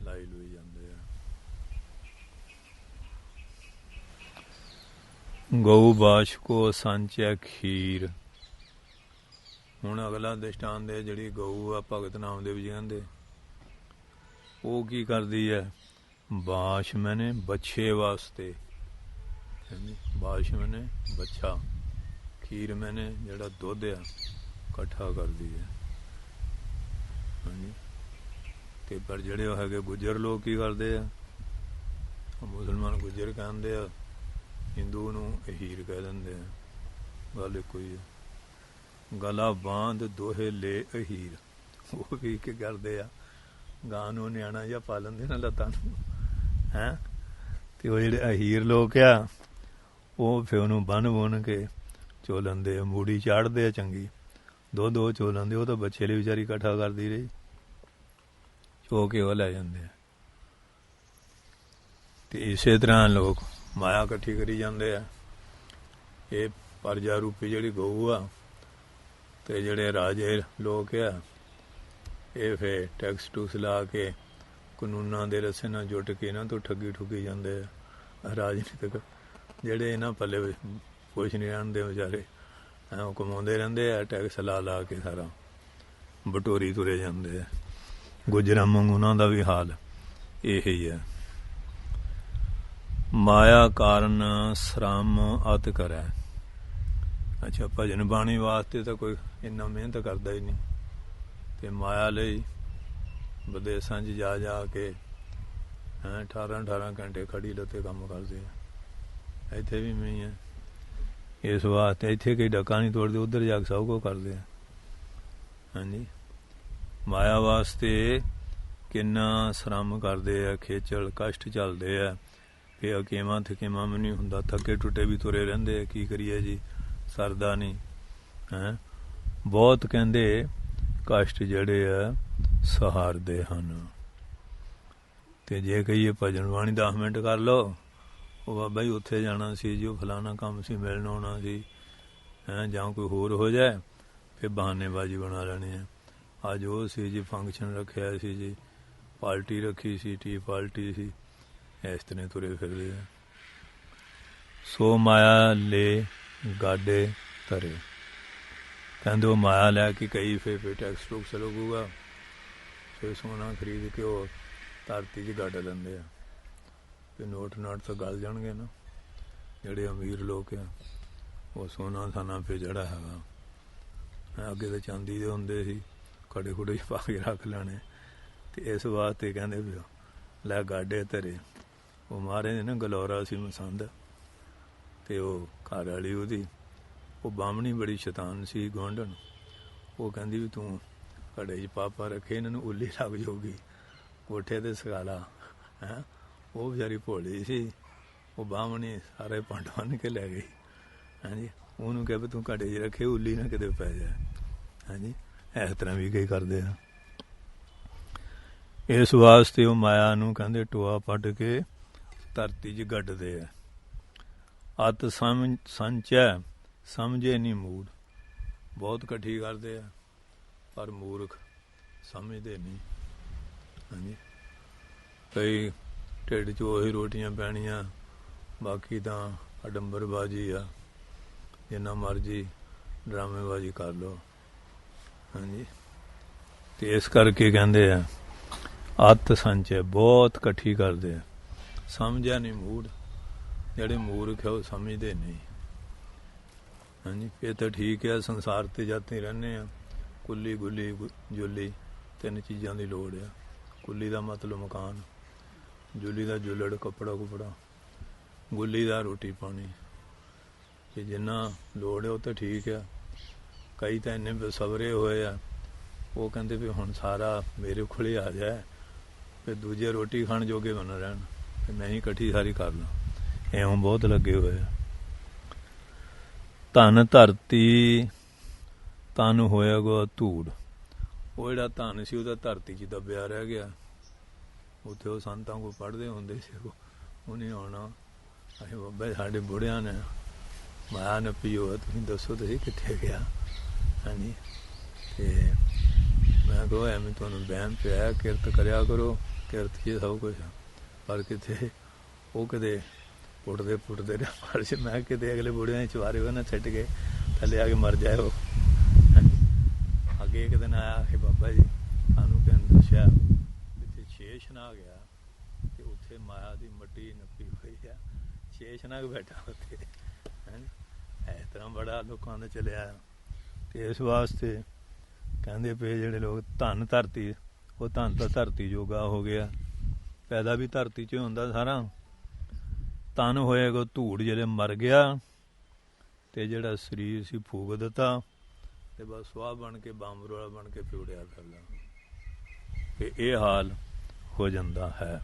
ਲਾਈ ਲੁਈ ਜਾਂਦੇ ਆ। ਗਊ ਬਾਸ਼ ਕੋ ਸੰਚੈ ਖੀਰ। ਹੁਣ ਅਗਲਾ ਦ੍ਰਿਸ਼ਟਾਂਤ ਦੇ, ਜਿਹੜੀ ਗਊ ਆ, ਭਗਤ ਨਾਮਦੇਵ ਜੀ ਕਹਿੰਦੇ ਉਹ ਕੀ ਕਰਦੀ ਹੈ, ਬਾਸ਼ ਮੈਨੇ ਬੱਚੇ ਵਾਸਤੇ, ਬਾਸ਼ ਮੈਨੇ ਬੱਚਾ, ਖੀਰ ਮੈਨੇ ਜਿਹੜਾ ਦੁੱਧ ਆ ਇਕੱਠਾ ਕਰਦੀ ਹੈ, ਹਾਂਜੀ। ਤੇ ਪਰ ਜਿਹੜੇ ਉਹ ਹੈਗੇ ਗੁੱਜਰ ਲੋਕ ਕੀ ਕਰਦੇ ਆ, ਮੁਸਲਮਾਨ ਗੁੱਜਰ ਕਹਿੰਦੇ ਆ, ਹਿੰਦੂ ਨੂੰ ਅਹੀਰ ਕਹਿ ਦਿੰਦੇ ਆ। ਗੱਲ ਇੱਕੋ ਹੀ ਹੈ। ਗਲਾ ਬਾਂਧ ਦੋਹੇ ਲੈ ਅਹੀਰ, ਉਹ ਵੀ ਕੀ ਕਰਦੇ ਆ, ਗਾਂ ਨੂੰ ਨਿਆਣਾ ਜਿਹਾ ਪਾ ਲੈਂਦੇ ਨਾ ਲੱਤਾਂ ਨੂੰ ਹੈਂ। ਅਤੇ ਉਹ ਜਿਹੜੇ ਅਹੀਰ ਲੋਕ ਆ ਉਹ ਫਿਰ ਉਹਨੂੰ ਬੰਨ੍ਹ ਬੁੰਨ ਕੇ ਚੋ ਲੈਂਦੇ ਆ, ਮੂੜੀ ਚਾੜ੍ਹਦੇ ਆ ਚੰਗੀ, ਦੋ ਚੋ ਲੈਂਦੇ। ਉਹ ਤਾਂ ਬੱਚੇ ਲਈ ਵਿਚਾਰੀ ਇਕੱਠਾ ਕਰਦੀ ਰਹੀ, ਚੋ ਕੇ ਉਹ ਲੈ ਜਾਂਦੇ ਆ। ਅਤੇ ਇਸੇ ਤਰ੍ਹਾਂ ਲੋਕ ਮਾਇਆ ਇਕੱਠੀ ਕਰੀ ਜਾਂਦੇ ਆ। ਇਹ ਪਰਜਾ ਰੂਪੀ ਜਿਹੜੀ ਗਊ ਆ, ਅਤੇ ਜਿਹੜੇ ਰਾਜੇ ਲੋਕ ਆ ਇਹ ਫਿਰ ਟੈਕਸ ਟੂਕਸ ਲਾ ਕੇ ਕਾਨੂੰਨਾਂ ਦੇ ਰਸੇ ਨਾਲ ਜੁੱਟ ਕੇ ਇਹਨਾਂ ਤੋਂ ਠੱਗੀ ਠੁੱਗੀ ਜਾਂਦੇ ਆ। ਰਾਜਨੀਤਿਕ ਜਿਹੜੇ ਇਹਨਾਂ ਪੱਲੇ ਕੁਛ ਨਹੀਂ ਰਹਿੰਦੇ ਵਿਚਾਰੇ, ਉਹ ਕਮਾਉਂਦੇ ਰਹਿੰਦੇ ਆ, ਟੈਕਸ ਲਾ ਕੇ ਸਾਰਾ ਬਟੋਰੀ ਤੁਰੇ ਜਾਂਦੇ ਆ। ਗੁੱਜਰਾਂ ਵਾਂਗ ਉਹਨਾਂ ਦਾ ਵੀ ਹਾਲ ਇਹੀ ਹੈ। ਮਾਇਆ ਕਾਰਨ ਸ਼ਰਮ ਅਤਿ ਕਰੈ। ਅੱਛਾ, ਭਜਨ ਬਾਣੀ ਵਾਸਤੇ ਤਾਂ ਕੋਈ ਇੰਨਾ ਮਿਹਨਤ ਕਰਦਾ ਹੀ ਨਹੀਂ, ਅਤੇ ਮਾਇਆ ਲਈ ਵਿਦੇਸ਼ਾਂ 'ਚ ਜਾ ਕੇ 18 ਘੰਟੇ ਖੜੀ ਲੱਤੇ ਕੰਮ ਕਰਦੇ ਆ। ਇੱਥੇ ਵੀ ਮੈਂ ਹੈ ਇਸ ਵਾਸਤੇ, ਇੱਥੇ ਕੋਈ ਡੱਕਾ ਨਹੀਂ ਤੋੜਦੇ, ਉੱਧਰ ਜਾ ਕੇ ਸਭ ਕੁਝ ਕਰਦੇ ਆ। ਹਾਂਜੀ, ਮਾਇਆ ਵਾਸਤੇ ਕਿੰਨਾ ਸ਼ਰਮ ਕਰਦੇ ਆ, ਖੇਚਲ ਕਸ਼ਟ ਝੱਲਦੇ ਆ। ਫਿਰ ਅਕੇਵਾਂ ਥਕੇਵਾਂ ਵੀ ਨਹੀਂ ਹੁੰਦਾ, ਥੱਕੇ ਟੁੱਟੇ ਵੀ ਤੁਰੇ ਰਹਿੰਦੇ ਆ। ਕੀ ਕਰੀਏ ਜੀ, ਸਰਦਾ ਨਹੀਂ ਹੈਂ। ਬਹੁਤ ਕਹਿੰਦੇ ਕਸ਼ਟ ਜਿਹੜੇ ਆ ਸਹਾਰਦੇ ਹਨ। ਅਤੇ ਜੇ ਕਹੀਏ ਭਜਨ ਬਾਣੀ 10 ਮਿੰਟ ਕਰ ਲਓ, ਉਹ ਬਾਬਾ ਜੀ ਉੱਥੇ ਜਾਣਾ ਸੀ ਜੀ, ਉਹ ਫਲਾਣਾ ਕੰਮ ਸੀ, ਮਿਲਣ ਆਉਣਾ ਸੀ ਹੈਂ, ਜਾਂ ਕੋਈ ਹੋਰ ਹੋ ਜਾਏ, ਫਿਰ ਬਹਾਨੇਬਾਜ਼ੀ ਬਣਾ ਲੈਣੀ ਹੈ। ਅੱਜ ਉਹ ਸੀ ਜੀ, ਫੰਕਸ਼ਨ ਰੱਖਿਆ ਸੀ ਜੀ, ਪਾਰਟੀ ਰੱਖੀ ਸੀ, ਟੀ ਪਾਰਟੀ ਸੀ, ਇਸ ਤਰ੍ਹਾਂ ਤੁਰੇ ਫਿਰਦੇ ਆ। ਸੋ ਮਾਇਆ ਲੈ ਗਾਡੇ ਧਰੇ, ਕਹਿੰਦੇ ਉਹ ਮਾਇਆ ਲੈ ਕੇ ਕਈ ਫਿਰ ਟੈਕਸ ਟੂਕਸ ਲੱਗੂਗਾ, ਫਿਰ ਸੋਨਾ ਖਰੀਦ ਕੇ ਉਹ ਧਰਤੀ 'ਚ ਗੱਡ ਲੈਂਦੇ ਆ। ਅਤੇ ਨੋਟ ਨਾਟ ਤਾਂ ਗਲ ਜਾਣਗੇ ਨਾ। ਜਿਹੜੇ ਅਮੀਰ ਲੋਕ ਆ ਉਹ ਸੋਨਾ ਸਾਨਾ ਫਿਰ ਜਿਹੜਾ ਹੈਗਾ, ਅੱਗੇ ਤਾਂ ਚਾਂਦੀ ਦੇ ਹੁੰਦੇ ਸੀ, ਖੜੇ ਖੁੜੇ ਪਾ ਕੇ ਰੱਖ ਲੈਣੇ। ਅਤੇ ਇਸ ਵਾਸਤੇ ਕਹਿੰਦੇ ਵੀ ਲੈ ਗਾਡੇ ਧਰੇ। ਉਹ ਮਹਾਰਾਜ ਨੇ ਨਾ ਗਲੌਰਾ ਸੀ ਮਸੰਦ, ਅਤੇ ਉਹ ਘਰ ਵਾਲੀ ਉਹਦੀ, ਉਹ ਬਾਹਮਣੀ ਬੜੀ ਸ਼ੈਤਾਨ ਸੀ ਗੁਆਂਢਣ। ਉਹ ਕਹਿੰਦੀ ਵੀ ਤੂੰ ਘੜੇ 'ਚ ਪਾਪਾ ਰੱਖੇ, ਇਹਨਾਂ ਨੂੰ ਉੱਲੀ ਲੱਗ ਜਾਊਗੀ, ਕੋਠੇ 'ਤੇ ਸਕਾਲਾ ਹੈਂ। ਉਹ ਵਿਚਾਰੀ ਭੋਲੀ ਸੀ, ਉਹ ਬਾਹਮਣੀ ਸਾਰੇ ਪੰਡ ਬੰਨ੍ਹ ਕੇ ਲੈ ਗਈ। ਹਾਂਜੀ, ਉਹਨੂੰ ਕਿਹਾ ਵੀ ਤੂੰ ਘੜੇ 'ਚ ਰੱਖੇ, ਉੱਲੀ ਨਾ ਕਿਤੇ ਪੈ ਜਾਏ। ਹਾਂਜੀ, ਇਸ ਤਰ੍ਹਾਂ ਵੀ ਕਈ ਕਰਦੇ ਆ। ਇਸ ਵਾਸਤੇ ਉਹ ਮਾਇਆ ਨੂੰ ਕਹਿੰਦੇ ਟੋਆ ਪੱਟ ਕੇ ਧਰਤੀ 'ਚ ਗੱਡਦੇ ਆ। ਅਤ ਸੰਚੈ ਸਮਝੇ ਨਹੀਂ ਮੂੜ, ਬਹੁਤ ਇਕੱਠੀ ਕਰਦੇ ਆ ਪਰ ਮੂਰਖ ਸਮਝਦੇ ਨਹੀਂ। ਹਾਂਜੀ, ਕਈ ਢਿੱਡ 'ਚ ਉਹੀ ਰੋਟੀਆਂ ਪੈਣੀਆਂ, ਬਾਕੀ ਤਾਂ ਅਡੰਬਰਬਾਜ਼ੀ ਆ, ਜਿੰਨਾ ਮਰਜ਼ੀ ਡਰਾਮੇਬਾਜ਼ੀ ਕਰ ਲਓ। ਹਾਂਜੀ, ਅਤੇ ਇਸ ਕਰਕੇ ਕਹਿੰਦੇ ਆ ਅੱਤ ਸੰਚੈ, ਬਹੁਤ ਇਕੱਠੀ ਕਰਦੇ ਆ। ਸਮਝਿਆ ਨਹੀਂ ਮੂੜ, ਜਿਹੜੇ ਮੂਰਖ ਆ ਉਹ ਸਮਝਦੇ ਨਹੀਂ। ਹਾਂਜੀ, ਇਹ ਤਾਂ ਠੀਕ ਹੈ, ਸੰਸਾਰ 'ਤੇ ਜਾਂਦੇ ਰਹਿੰਦੇ ਆ। ਕੁੱਲੀ ਗੁੱਲੀ ਜੁੱਲੀ, 3 ਚੀਜ਼ਾਂ ਦੀ ਲੋੜ ਆ। ਕੁੱਲੀ ਦਾ ਮਤਲਬ ਮਕਾਨ, ਜੁੱਲੀ ਦਾ ਜੁੱਲੜ ਕੱਪੜਾ ਕੁਪੜਾ, ਗੁੱਲੀ ਦਾ ਰੋਟੀ ਪਾਣੀ। ਕਿ ਜਿੰਨਾ ਲੋੜ ਹੈ ਉਹ ਤਾਂ ਠੀਕ ਆ। ਕਈ ਤਾਂ ਇੰਨੇ ਬੇਸਬਰੇ ਹੋਏ ਆ, ਉਹ ਕਹਿੰਦੇ ਵੀ ਹੁਣ ਸਾਰਾ ਮੇਰੇ ਕੋਲ ਹੀ ਆ ਜਾਏ, ਫਿਰ ਦੂਜੇ ਰੋਟੀ ਖਾਣ ਜੋਗੇ ਬਣ ਰਹਿਣ, ਅਤੇ ਮੈਂ ਹੀ ਇਕੱਠੀ ਸਾਰੀ ਕਰ ਲਾਂ। ਇਉਂ ਬਹੁਤ ਲੱਗੇ ਹੋਏ ਆ। ਧਨ ਧਰਤੀ ਤਨ ਹੋਇਆ ਗੋ ਧੂੜ, ਉਹ ਜਿਹੜਾ ਧਨ ਸੀ ਉਹ ਤਾਂ ਧਰਤੀ 'ਚ ਦੱਬਿਆ ਰਹਿ ਗਿਆ। ਉੱਥੇ ਉਹ ਸੰਤਾਂ ਕੋਲ ਪੜ੍ਹਦੇ ਹੁੰਦੇ ਸੀ, ਉਹਨੇ ਆਉਣਾ, ਅਸੀਂ ਬਾਬਾ ਸਾਡੇ ਬੁੜਿਆਂ ਨੇ ਮਾਇਆ ਨੇ ਪੀਓ, ਤੁਸੀਂ ਦੱਸੋ ਤੁਸੀਂ ਕਿੱਥੇ ਗਿਆ। ਹਾਂਜੀ, ਅਤੇ ਮੈਂ ਕਹੋ ਐਵੇਂ ਤੁਹਾਨੂੰ ਵਹਿਮ ਪਿਆ, ਕਿਰਤ ਕਰਿਆ ਕਰੋ, ਕਿਰਤ 'ਚ ਸਭ ਕੁਛ। ਪਰ ਕਿਤੇ ਉਹ ਕਿਤੇ ਪੁੱਟਦੇ ਰਿਹਾ ਫਰਸ਼। ਮੈਂ ਕਿਤੇ ਅਗਲੇ ਬੁੜਿਆਂ ਦੇ ਚਵਾਰੇ ਹੋਏ ਨਾ ਛੱਡ ਕੇ ਥੱਲੇ ਆ ਕੇ ਮਰ ਜਾਏ ਉਹ। ਅੱਗੇ ਇੱਕ ਦਿਨ ਆਇਆ ਕਿ ਬਾਬਾ ਜੀ ਸਾਨੂੰ ਕਹਿੰਦੇ ਦੱਸਿਆ ਇੱਥੇ ਸ਼ੇਸ਼ਨਾਗ ਆ, ਅਤੇ ਉੱਥੇ ਮਾਇਆ ਦੀ ਮੱਟੀ ਨੱਪੀ ਹੋਈ ਆ, ਸ਼ੇਸ਼ਨਾਗ ਬੈਠਾ ਉੱਥੇ। ਇਸ ਤਰ੍ਹਾਂ ਬੜਾ ਲੋਕਾਂ ਦਾ ਚੱਲਿਆ। ਅਤੇ ਇਸ ਵਾਸਤੇ ਕਹਿੰਦੇ ਪਏ ਜਿਹੜੇ ਲੋਕ ਧਨ ਧਰਤੀ, ਉਹ ਧਨ ਤਾਂ ਧਰਤੀ ਜੋਗਾ ਹੋ ਗਿਆ, ਪੈਦਾ ਵੀ ਧਰਤੀ 'ਚ ਹੁੰਦਾ ਸਾਰਾ, ਤਨ ਹੋਏਗਾ ਧੂੜ ਜਿਹੜੇ ਮਰ ਗਿਆ ਤੇ ਜਿਹੜਾ ਸਰੀਰ ਸੀ ਫੂਕ ਦਿੱਤਾ ਤੇ ਬਸ ਸੁਆਹ ਬਣ ਕੇ ਬਾਂਬਰ ਵਾਲਾ ਬਣ ਕੇ ਪਿਉੜਿਆ ਫਿਰਦਾ ਕਿ ਇਹ ਹਾਲ ਹੋ ਜਾਂਦਾ ਹੈ।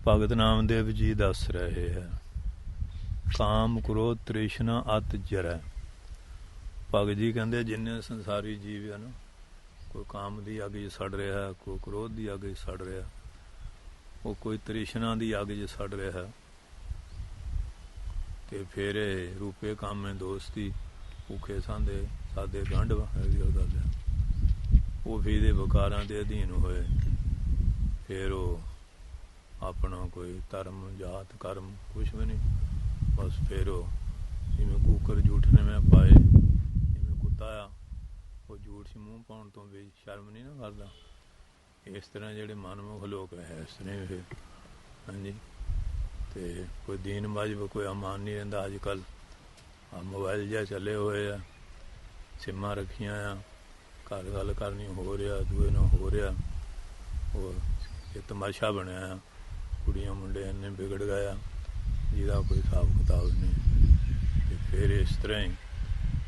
ਭਗਤ ਨਾਮਦੇਵ ਜੀ ਦੱਸ ਰਹੇ ਹੈ ਕਾਮ ਕ੍ਰੋਧ ਤ੍ਰਿਸ਼ਨਾ ਅਤ ਜਰੈ। ਭਗਤ ਜੀ ਕਹਿੰਦੇ ਜਿੰਨੇ ਸੰਸਾਰੀ ਜੀਵ ਆ ਨਾ, ਕੋਈ ਕਾਮ ਦੀ ਅੱਗ 'ਚ ਸੜ ਰਿਹਾ, ਕੋਈ ਕ੍ਰੋਧ ਦੀ ਅੱਗ 'ਚ ਸੜ ਰਿਹਾ, ਉਹ ਕੋਈ ਤ੍ਰਿਸ਼ਨਾ ਦੀ ਅੱਗ 'ਚ ਸੜ ਰਿਹਾ, ਤੇ ਫਿਰ ਰੂਪੇ ਕਾਮੇ ਦੋਸਤੀ ਭੁੱਖੇ ਸਾਂਦੇ ਸਾਦੇ ਗੰਢ ਹੈਗੀ ਉਹ ਗੱਲ ਹੈ। ਉਹ ਵੀ ਦੇ ਵਿਕਾਰਾਂ ਦੇ ਅਧੀਨ ਹੋਏ, ਫਿਰ ਉਹ ਆਪਣਾ ਕੋਈ ਧਰਮ ਜਾਤ ਕਰਮ ਕੁਛ ਵੀ ਨਹੀਂ, ਬਸ ਫਿਰ ਉਹ ਜਿਵੇਂ ਕੂਕਰ ਝੂਠਨੇ ਮੈਂ ਪਾਏ, ਜਿਵੇਂ ਕੁੱਤਾ ਆ ਉਹ ਝੂਠ 'ਚ ਮੂੰਹ ਪਾਉਣ ਤੋਂ ਵੀ ਸ਼ਰਮ ਨਹੀਂ ਨਾ ਕਰਦਾ। ਇਸ ਤਰ੍ਹਾਂ ਜਿਹੜੇ ਮਨਮੁਖ ਲੋਕ ਹੈ ਇਸ ਤਰ੍ਹਾਂ ਫਿਰ ਹਾਂਜੀ। ਤੇ ਕੋਈ ਦੀਨ ਮਜ਼ਹਬ ਕੋਈ ਅਮਾਨ ਨਹੀਂ ਰਹਿੰਦਾ। ਅੱਜ ਕੱਲ੍ਹ ਮੋਬਾਈਲ ਜਿਹਾ ਚੱਲੇ ਹੋਏ ਆ, ਸਿਮਾਂ ਰੱਖੀਆਂ ਆ, ਘਰ ਗੱਲ ਕਰਨੀ ਹੋ ਰਿਹਾ, ਦੂਏ ਨਾਲ ਹੋ ਰਿਹਾ, ਉਹ ਇਹ ਤਮਾਸ਼ਾ ਬਣਿਆ ਆ। ਕੁੜੀਆਂ ਮੁੰਡੇ ਇੰਨੇ ਵਿਗੜ ਗਏ ਆ ਜਿਹਦਾ ਕੋਈ ਹਿਸਾਬ ਕਿਤਾਬ ਨਹੀਂ। ਅਤੇ ਫਿਰ ਇਸ ਤਰ੍ਹਾਂ ਹੀ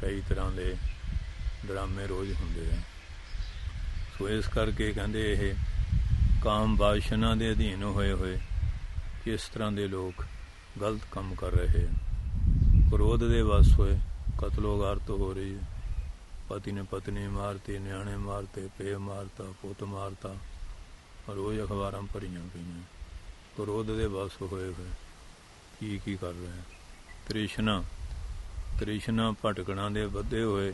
ਕਈ ਤਰ੍ਹਾਂ ਦੇ ਡਰਾਮੇ ਰੋਜ਼ ਹੁੰਦੇ ਆ। ਸੋ ਇਸ ਕਰਕੇ ਕਹਿੰਦੇ ਇਹ ਕਾਮ ਬਾਸ਼ਨਾ ਦੇ ਅਧੀਨ ਹੋਏ ਹੋਏ ਕਿਸ ਤਰ੍ਹਾਂ ਦੇ ਲੋਕ ਗਲਤ ਕੰਮ ਕਰ ਰਹੇ ਹਨ। ਕ੍ਰੋਧ ਦੇ ਵੱਸ ਹੋਏ ਕਤਲੋ ਗਾਰਤ ਹੋ ਰਹੀ ਹੈ। ਪਤੀ ਨੇ ਪਤਨੀ ਮਾਰਤੀ, ਨਿਆਣੇ ਮਾਰਤੇ, ਪੇ ਮਾਰਤਾ, ਪੁੱਤ ਮਾਰਤਾ, ਰੋਜ਼ ਅਖਬਾਰਾਂ ਭਰੀਆਂ ਪਈਆਂ। ਕ੍ਰੋਧ ਦੇ ਵੱਸ ਹੋਏ ਹੋਏ ਕੀ ਕਰ ਰਹੇ। ਤ੍ਰਿਸ਼ਨਾ ਭਟਕਣਾ ਦੇ ਵਧੇ ਹੋਏ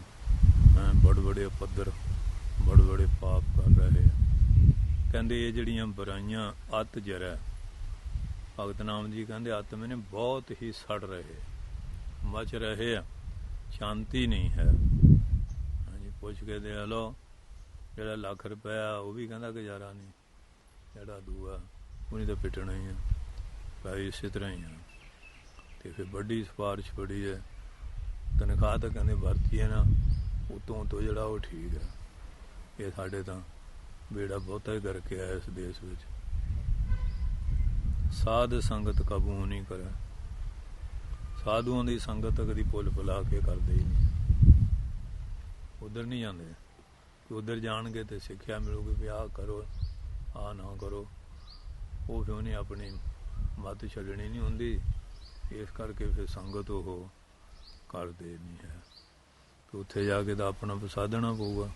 ਬੜੇ ਬੜੇ ਪੱਧਰ ਬੜੇ ਬੜੇ ਪਾਪ ਕਰ ਰਹੇ। ਕਹਿੰਦੇ ਇਹ ਜਿਹੜੀਆਂ ਬੁਰਾਈਆਂ ਅੱਤ ਜਰੈ। ਭਗਤ ਨਾਮ ਜੀ ਕਹਿੰਦੇ ਆਤਮੇ ਨੇ ਬਹੁਤ ਹੀ ਸੜ ਰਹੇ, ਮਚ ਰਹੇ ਆ, ਸ਼ਾਂਤੀ ਨਹੀਂ ਹੈ। ਹਾਂਜੀ ਪੁੱਛ ਕੇ ਦੇ ਲਓ, ਜਿਹੜਾ ਲੱਖ ਰੁਪਇਆ ਉਹ ਵੀ ਕਹਿੰਦਾ ਗੁਜ਼ਾਰਾ ਨਹੀਂ, ਜਿਹੜਾ ਦੂਆ ਉਹਨੇ ਤਾਂ ਪਿੱਟਣਾ ਹੀ ਆ। ਭਾਈ ਇਸੇ ਤਰ੍ਹਾਂ ਹੀ ਆ। ਅਤੇ ਫਿਰ ਵੱਡੀ ਸਿਫਾਰਿਸ਼ ਬੜੀ ਹੈ, ਤਨਖਾਹ ਤਾਂ ਕਹਿੰਦੇ ਵਰਤੀ ਹੈ ਨਾ, ਉਤੋਂ ਜਿਹੜਾ ਉਹ ਠੀਕ ਹੈ। ਇਹ ਸਾਡੇ ਤਾਂ ਬੇੜਾ ਬਹੁਤਾ ਹੀ ਕਰਕੇ ਆਇਆ ਇਸ ਦੇਸ਼ ਵਿੱਚ। ਸਾਧ ਸੰਗਤ ਕਬੂ ਨਹੀਂ ਕਰੇ। ਸਾਧੂਆਂ ਦੀ ਸੰਗਤ ਕਦੀ ਪੁੱਲ ਪੁਲਾ ਕੇ ਕਰਦੇ ਹੀ ਨਹੀਂ, ਉੱਧਰ ਨਹੀਂ ਜਾਂਦੇ। ਉੱਧਰ ਜਾਣਗੇ ਤੇ ਸਿੱਖਿਆ ਮਿਲੂਗੀ ਵੀ ਆਹ ਕਰੋ ਆਹ ਨਾ ਕਰੋ। ਉਹ ਫਿਰ ਉਹਨੇ ਆਪਣੀ ਮੱਤ ਛੱਡਣੀ ਨਹੀਂ ਹੁੰਦੀ, ਇਸ ਕਰਕੇ ਫਿਰ ਸੰਗਤ ਉਹ ਕਰਦੇ ਨਹੀਂ ਹੈ। ਉੱਥੇ ਜਾ ਕੇ ਤਾਂ ਆਪਣਾ ਸਾਧਣਾ ਪਊਗਾ,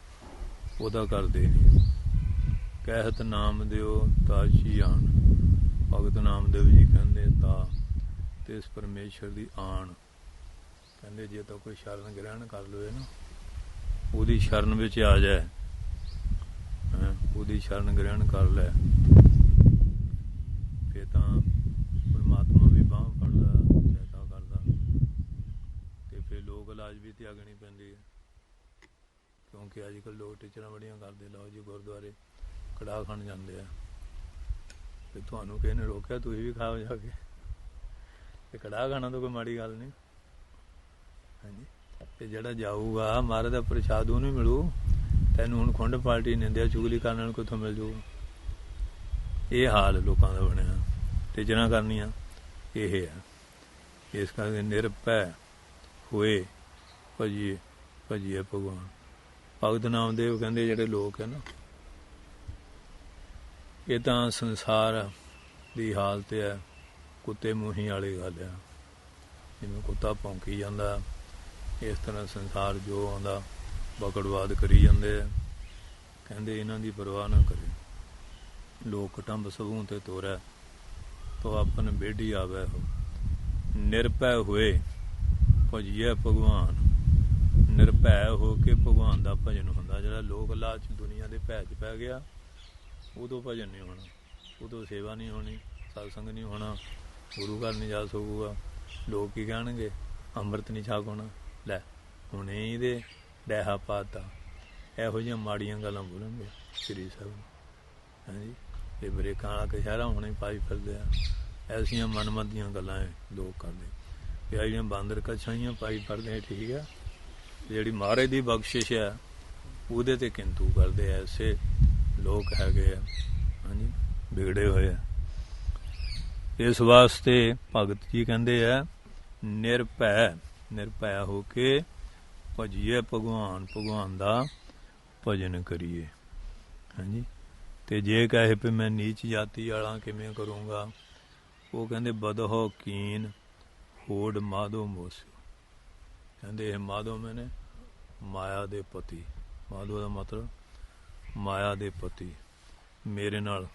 ਉਹਦਾ ਕਰਦੇ ਨਹੀਂ। ਕਹਿਤ ਨਾਮ ਦਿਓ ਤਾਸ਼ੀ ਆਣ। ਭਗਤ ਨਾਮਦੇਵ ਜੀ ਕਹਿੰਦੇ ਤਾਂ ਤੇ ਇਸ ਪਰਮੇਸ਼ਰ ਦੀ ਆਣ। ਕਹਿੰਦੇ ਜੇ ਤਾਂ ਕੋਈ ਸ਼ਰਨ ਗ੍ਰਹਿਣ ਕਰ ਲਵੇ ਨਾ, ਉਹਦੀ ਸ਼ਰਨ ਵਿੱਚ ਆ ਜਾਏ, ਉਹਦੀ ਸ਼ਰਨ ਗ੍ਰਹਿਣ ਕਰ ਲੈ, ਫਿਰ ਤਾਂ ਪਰਮਾਤਮਾ ਵੀ ਬਾਂਹ ਫੜਦਾ, ਸਹਾਇਤਾ ਕਰਦਾ। ਤੇ ਫਿਰ ਲੋਕ ਇਲਾਜ ਵੀ ਤਿਆਗਣੀ ਪੈਂਦੀ ਹੈ, ਕਿਉਂਕਿ ਅੱਜ ਕੱਲ੍ਹ ਲੋਕ ਟੀਚਰਾਂ ਬੜੀਆਂ ਕਰਦੇ। ਲਓ ਜੀ ਗੁਰਦੁਆਰੇ ਕੜਾਹ ਖਾਣ ਜਾਂਦੇ ਆ, ਤੇ ਤੁਹਾਨੂੰ ਕਿਸੇ ਨੇ ਰੋਕਿਆ ਤੁਸੀਂ ਵੀ ਖਾਓ ਜਾ ਕੇ। ਤੇ ਕੜਾਹ ਖਾਣਾ ਤਾਂ ਕੋਈ ਮਾੜੀ ਗੱਲ ਨਹੀਂ। ਹਾਂਜੀ ਤੇ ਜਿਹੜਾ ਜਾਊਗਾ ਮਹਾਰਾਜ ਦਾ ਪ੍ਰਸ਼ਾਦ ਉਹਨੂੰ ਮਿਲੂ। ਤੈਨੂੰ ਹੁਣ ਖੁੰਡ ਪਾਰਟੀ ਨਿੰਦਿਆ ਚੁਗਲੀ ਕਰਨ ਨਾਲ ਕਿੱਥੋਂ ਮਿਲ ਜਾਊਗਾ। ਇਹ ਹਾਲ ਲੋਕਾਂ ਦਾ ਬਣਿਆ। ਟੀਚਰਾਂ ਕਰਨੀਆਂ ਇਹ ਹੈ। ਇਸ ਕਰਕੇ ਨਿਰਭੈ ਹੋਏ ਭਜੀਏ ਭਗਵਾਨ। ਭਗਤ ਨਾਮਦੇਵ ਕਹਿੰਦੇ ਜਿਹੜੇ ਲੋਕ ਹੈ ਨਾ, ਇਹ ਤਾਂ ਸੰਸਾਰ ਦੀ ਹਾਲਤ ਹੈ ਕੁੱਤੇ ਮੂੰਹੀ ਵਾਲੀ ਗੱਲ ਆ। ਜਿਵੇਂ ਕੁੱਤਾ ਭੌਂਕੀ ਜਾਂਦਾ, ਇਸ ਤਰ੍ਹਾਂ ਸੰਸਾਰ ਜੋ ਆਉਂਦਾ ਬਕੜਵਾਦ ਕਰੀ ਜਾਂਦੇ ਆ। ਕਹਿੰਦੇ ਇਹਨਾਂ ਦੀ ਪਰਵਾਹ ਨਾ ਕਰੇ। ਲੋਕ ਟੰਬ ਸਭੂ ਤੇ ਤੋਰੈ ਤੋ ਆਪਨ ਬੇਢੀ ਆਵੈ ਹੋ। ਨਿਰਭੈ ਹੋਏ ਭਜੀਏ ਭਗਵਾਨ। ਨਿਰਭੈ ਹੋ ਕੇ ਭਗਵਾਨ ਦਾ ਭਜਨ ਹੁੰਦਾ। ਜਿਹੜਾ ਲੋਕ ਲਾਲਚ ਦੁਨੀਆ ਦੇ ਭੈ 'ਚ ਪੈ ਗਿਆ, ਉਦੋਂ ਭਜਨ ਨਹੀਂ ਹੋਣਾ, ਉਦੋਂ ਸੇਵਾ ਨਹੀਂ ਹੋਣੀ, ਸਤਸੰਗ ਨਹੀਂ ਹੋਣਾ, ਗੁਰੂ ਘਰ ਨਹੀਂ ਜਾ ਸਕੂਗਾ। ਲੋਕ ਕੀ ਕਹਿਣਗੇ, ਅੰਮ੍ਰਿਤ ਨਹੀਂ ਛਕ ਹੋਣਾ। ਲੈ ਹੁਣੇ ਇਹਦੇ ਡੈਹਾ ਪਾਤਾ। ਇਹੋ ਜਿਹੀਆਂ ਮਾੜੀਆਂ ਗੱਲਾਂ ਬੋਲਣਗੇ ਸ੍ਰੀ ਸਾਹਿਬ। ਹਾਂਜੀ ਇਹ ਬਰੇਕਾਂ ਵਾਲਾ ਕਸ਼ਹਿਰਾ ਹੁਣੇ ਪਾਈ ਫਿਰਦੇ ਆ। ਐਸੀਆਂ ਮਨਮਤ ਦੀਆਂ ਗੱਲਾਂ ਲੋਕ ਕਰਦੇ। ਇਹ ਜਿਹੜੀਆਂ ਬਾਂਦਰ ਕਛਾਈਆਂ ਪਾਈ ਫਿਰਦੇ ਠੀਕ ਆ। ਜਿਹੜੀ ਮਹਾਰਾਜ ਦੀ ਬਖਸ਼ਿਸ਼ ਹੈ ਉਹਦੇ 'ਤੇ ਕਿੰਤੂ ਕਰਦੇ। ਐਸੇ ਲੋਕ ਹੈਗੇ ਆ ਹਾਂਜੀ ਵਿਗੜੇ ਹੋਏ ਆ। ਇਸ ਵਾਸਤੇ ਭਗਤ ਜੀ ਕਹਿੰਦੇ ਆ ਨਿਰਭੈ ਹੋ ਕੇ ਭਜੀਏ ਭਗਵਾਨ ਦਾ ਭਜਨ ਕਰੀਏ। ਹਾਂਜੀ। ਤੇ ਜੇ ਕਹੇ ਵੀ ਮੈਂ ਨੀਚ ਜਾਤੀ ਵਾਲਾ ਕਿਵੇਂ ਕਰੂੰਗਾ, ਉਹ ਕਹਿੰਦੇ ਬਦਹੋ ਕੀਨ ਹੋੜ ਮਾਧੋ ਮੋਸਿਓ। ਕਹਿੰਦੇ ਇਹ ਮਾਧੋ ਮੈਨੇ ਮਾਇਆ ਦੇ ਪਤੀ, ਮਾਧੋ ਦਾ ਮਤਲਬ ਮਾਇਆ ਦੇ ਪਤੀ, ਮੇਰੇ ਨਾਲ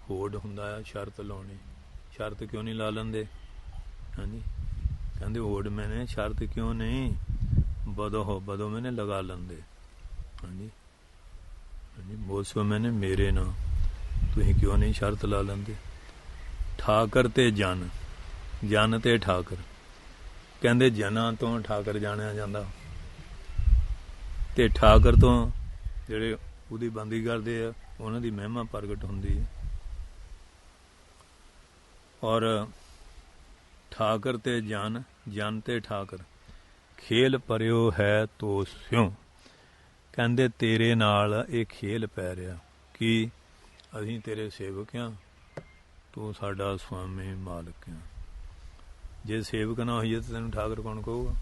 ਹੋੜ ਹੁੰਦਾ ਆ, ਸ਼ਰਤ ਲਾਉਣੀ। ਸ਼ਰਤ ਕਿਉਂ ਨਹੀਂ ਲਾ ਲੈਂਦੇ? ਹਾਂਜੀ। ਕਹਿੰਦੇ ਹੋੜ ਮੈਨੇ ਸ਼ਰਤ ਕਿਉਂ ਨਹੀਂ, ਬਦੋ ਮੈਨੇ ਲਗਾ ਲੈਂਦੇ। ਹਾਂਜੀ। ਹਾਂਜੀ। ਮੋਸੋ ਮੈਨੇ ਮੇਰੇ ਨਾਲ ਤੁਸੀਂ ਕਿਉਂ ਨਹੀਂ ਸ਼ਰਤ ਲਾ ਲੈਂਦੇ? ਠਾਕਰ ਤੇ ਜਨ ਤੇ ਠਾਕਰ, ਕਹਿੰਦੇ ਜਨਾਂ ਤੋਂ ਠਾਕਰ ਜਾਣਿਆ ਜਾਂਦਾ, ਤੇ ਠਾਕਰ ਤੋਂ ਜਿਹੜੇ ਉਹਦੀ ਬੰਦਗੀ ਕਰਦੇ ਆ ਉਹਨਾਂ ਦੀ ਮਹਿਮਾ ਪ੍ਰਗਟ ਹੁੰਦੀ ਹੈ। ਔਰ ਠਾਕਰ ਤੇ ਜਨ ਤੇ ਠਾਕਰ ਖੇਲ ਪਰਿਓ ਹੈ ਤੋ ਸਿਉ। ਕਹਿੰਦੇ ਤੇਰੇ ਨਾਲ ਇਹ ਖੇਲ ਪੈ ਰਿਹਾ ਕਿ ਅਸੀਂ ਤੇਰੇ ਸੇਵਕ ਹਾਂ, ਤੂੰ ਸਾਡਾ ਸੁਆਮੀ ਮਾਲਕ ਆ। ਜੇ ਸੇਵਕ ਨਾ ਹੋਈਏ ਤਾਂ ਤੈਨੂੰ ਠਾਕਰ ਕੌਣ ਕਹੂਗਾ?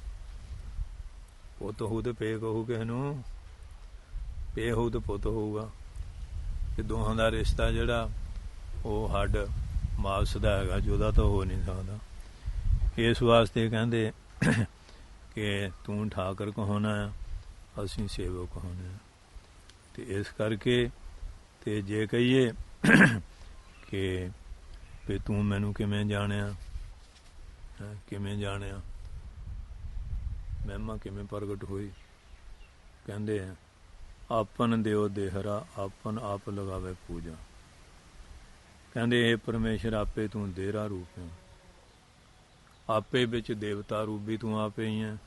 ਪੁੱਤ ਹੋਊ ਤੇ ਪੇ ਕਹੂ ਕਿਸੇ ਨੂੰ, ਪੇ ਹੋਊ ਤੇ ਪੁੱਤ ਹੋਊਗਾ। ਤੇ ਦੋਹਾਂ ਦਾ ਰਿਸ਼ਤਾ ਜਿਹੜਾ ਉਹ ਹੱਡ ਮਾਸ ਦਾ ਹੈਗਾ, ਜੁਦਾ ਤਾਂ ਹੋ ਨਹੀਂ ਸਕਦਾ। ਇਸ ਵਾਸਤੇ ਕਹਿੰਦੇ ਕਿ ਤੂੰ ਠਾਕਰ ਕਹਾਉਣਾ ਆ, ਅਸੀਂ ਸੇਵਕ ਹੋਣਾ। ਤੇ ਇਸ ਕਰਕੇ ਤੇ ਜੇ ਕਹੀਏ ਕਿ ਵੀ ਤੂੰ ਮੈਨੂੰ ਕਿਵੇਂ ਜਾਣਿਆ, ਮਹਿਮਾ ਕਿਵੇਂ ਪ੍ਰਗਟ ਹੋਈ? ਕਹਿੰਦੇ ਆ ਆਪਨ ਦਿਓ ਦੇਹਰਾ ਆਪਨ ਆਪ ਲਗਾਵੇ ਪੂਜਾ। ਕਹਿੰਦੇ ਇਹ ਪਰਮੇਸ਼ਰ ਆਪੇ ਤੂੰ ਦੇਹਰਾ ਰੂਪ ਹੈ, ਆਪੇ ਵਿੱਚ ਦੇਵਤਾ ਰੂਪ ਵੀ ਤੂੰ ਆਪੇ ਹੀ ਹੈ,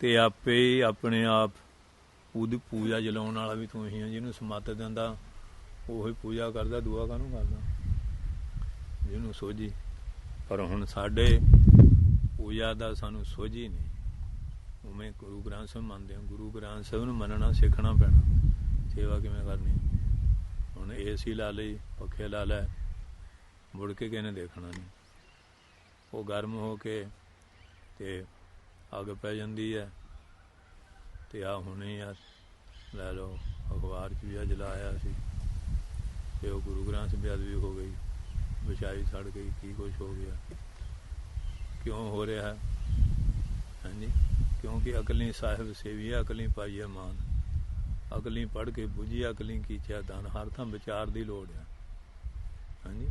ਤੇ ਆਪੇ ਹੀ ਆਪਣੇ ਆਪ ਉਹਦੀ ਪੂਜਾ ਜਲਾਉਣ ਵਾਲਾ ਵੀ ਤੂੰ ਹੀ ਹੈ। ਜਿਹਨੂੰ ਸਮੱਤ ਦਿੰਦਾ ਉਹੀ ਪੂਜਾ ਕਰਦਾ, ਦੁਆ ਕਾਹਨੂੰ ਕਰਦਾ? ਜਿਹਨੂੰ ਸੋਝੀ। ਪਰ ਹੁਣ ਸਾਡੇ ਪੂਜਾ ਦਾ ਸਾਨੂੰ ਸੋਝੀ ਨਹੀਂ। ਉਵੇਂ ਗੁਰੂ ਗ੍ਰੰਥ ਸਾਹਿਬ ਮੰਨਦੇ ਹਾਂ, ਗੁਰੂ ਗ੍ਰੰਥ ਸਾਹਿਬ ਨੂੰ ਮੰਨਣਾ ਸਿੱਖਣਾ ਪੈਣਾ। ਸੇਵਾ ਕਿਵੇਂ ਕਰਨੀ? ਹੁਣ ਏਸੀ ਲਾ ਲਈ, ਪੱਖੇ ਲਾ ਲੈ, ਮੁੜ ਕੇ ਕਿਸੇ ਨੇ ਦੇਖਣਾ ਨਹੀਂ। ਉਹ ਗਰਮ ਹੋ ਕੇ ਤੇ ਅੱਗ ਪੈ ਜਾਂਦੀ ਹੈ। ਤੇ ਆ ਹੁਣੇ ਯਾਰ ਲੈ ਲਓ, ਅਖਬਾਰ 'ਚ ਵੀ ਅੱਜ ਲਾਇਆ ਸੀ, ਤੇ ਉਹ ਗੁਰੂ ਗ੍ਰੰਥ ਸਾਹਿਬ ਬੇਅਦਬੀ ਹੋ ਗਈ, ਵਿਛਾਈ ਸੜ ਗਈ, ਕੀ ਕੁਛ ਹੋ ਗਿਆ। ਕਿਉਂ ਹੋ ਰਿਹਾ? ਹਾਂਜੀ। ਕਿਉਂਕਿ ਅਕਲੀ ਸਾਹਿਬ ਸੇਵੀਆ ਅਕਲੀ ਪਾਈਏ ਮਾਨ, ਅਕਲੀ ਪੜ੍ਹ ਕੇ ਬੁਝੀ ਅਕਲੀ ਕੀਚਿਆ ਦਾਨ। ਹਰ ਥਾਂ ਵਿਚਾਰ ਦੀ ਲੋੜ ਆ। ਹਾਂਜੀ।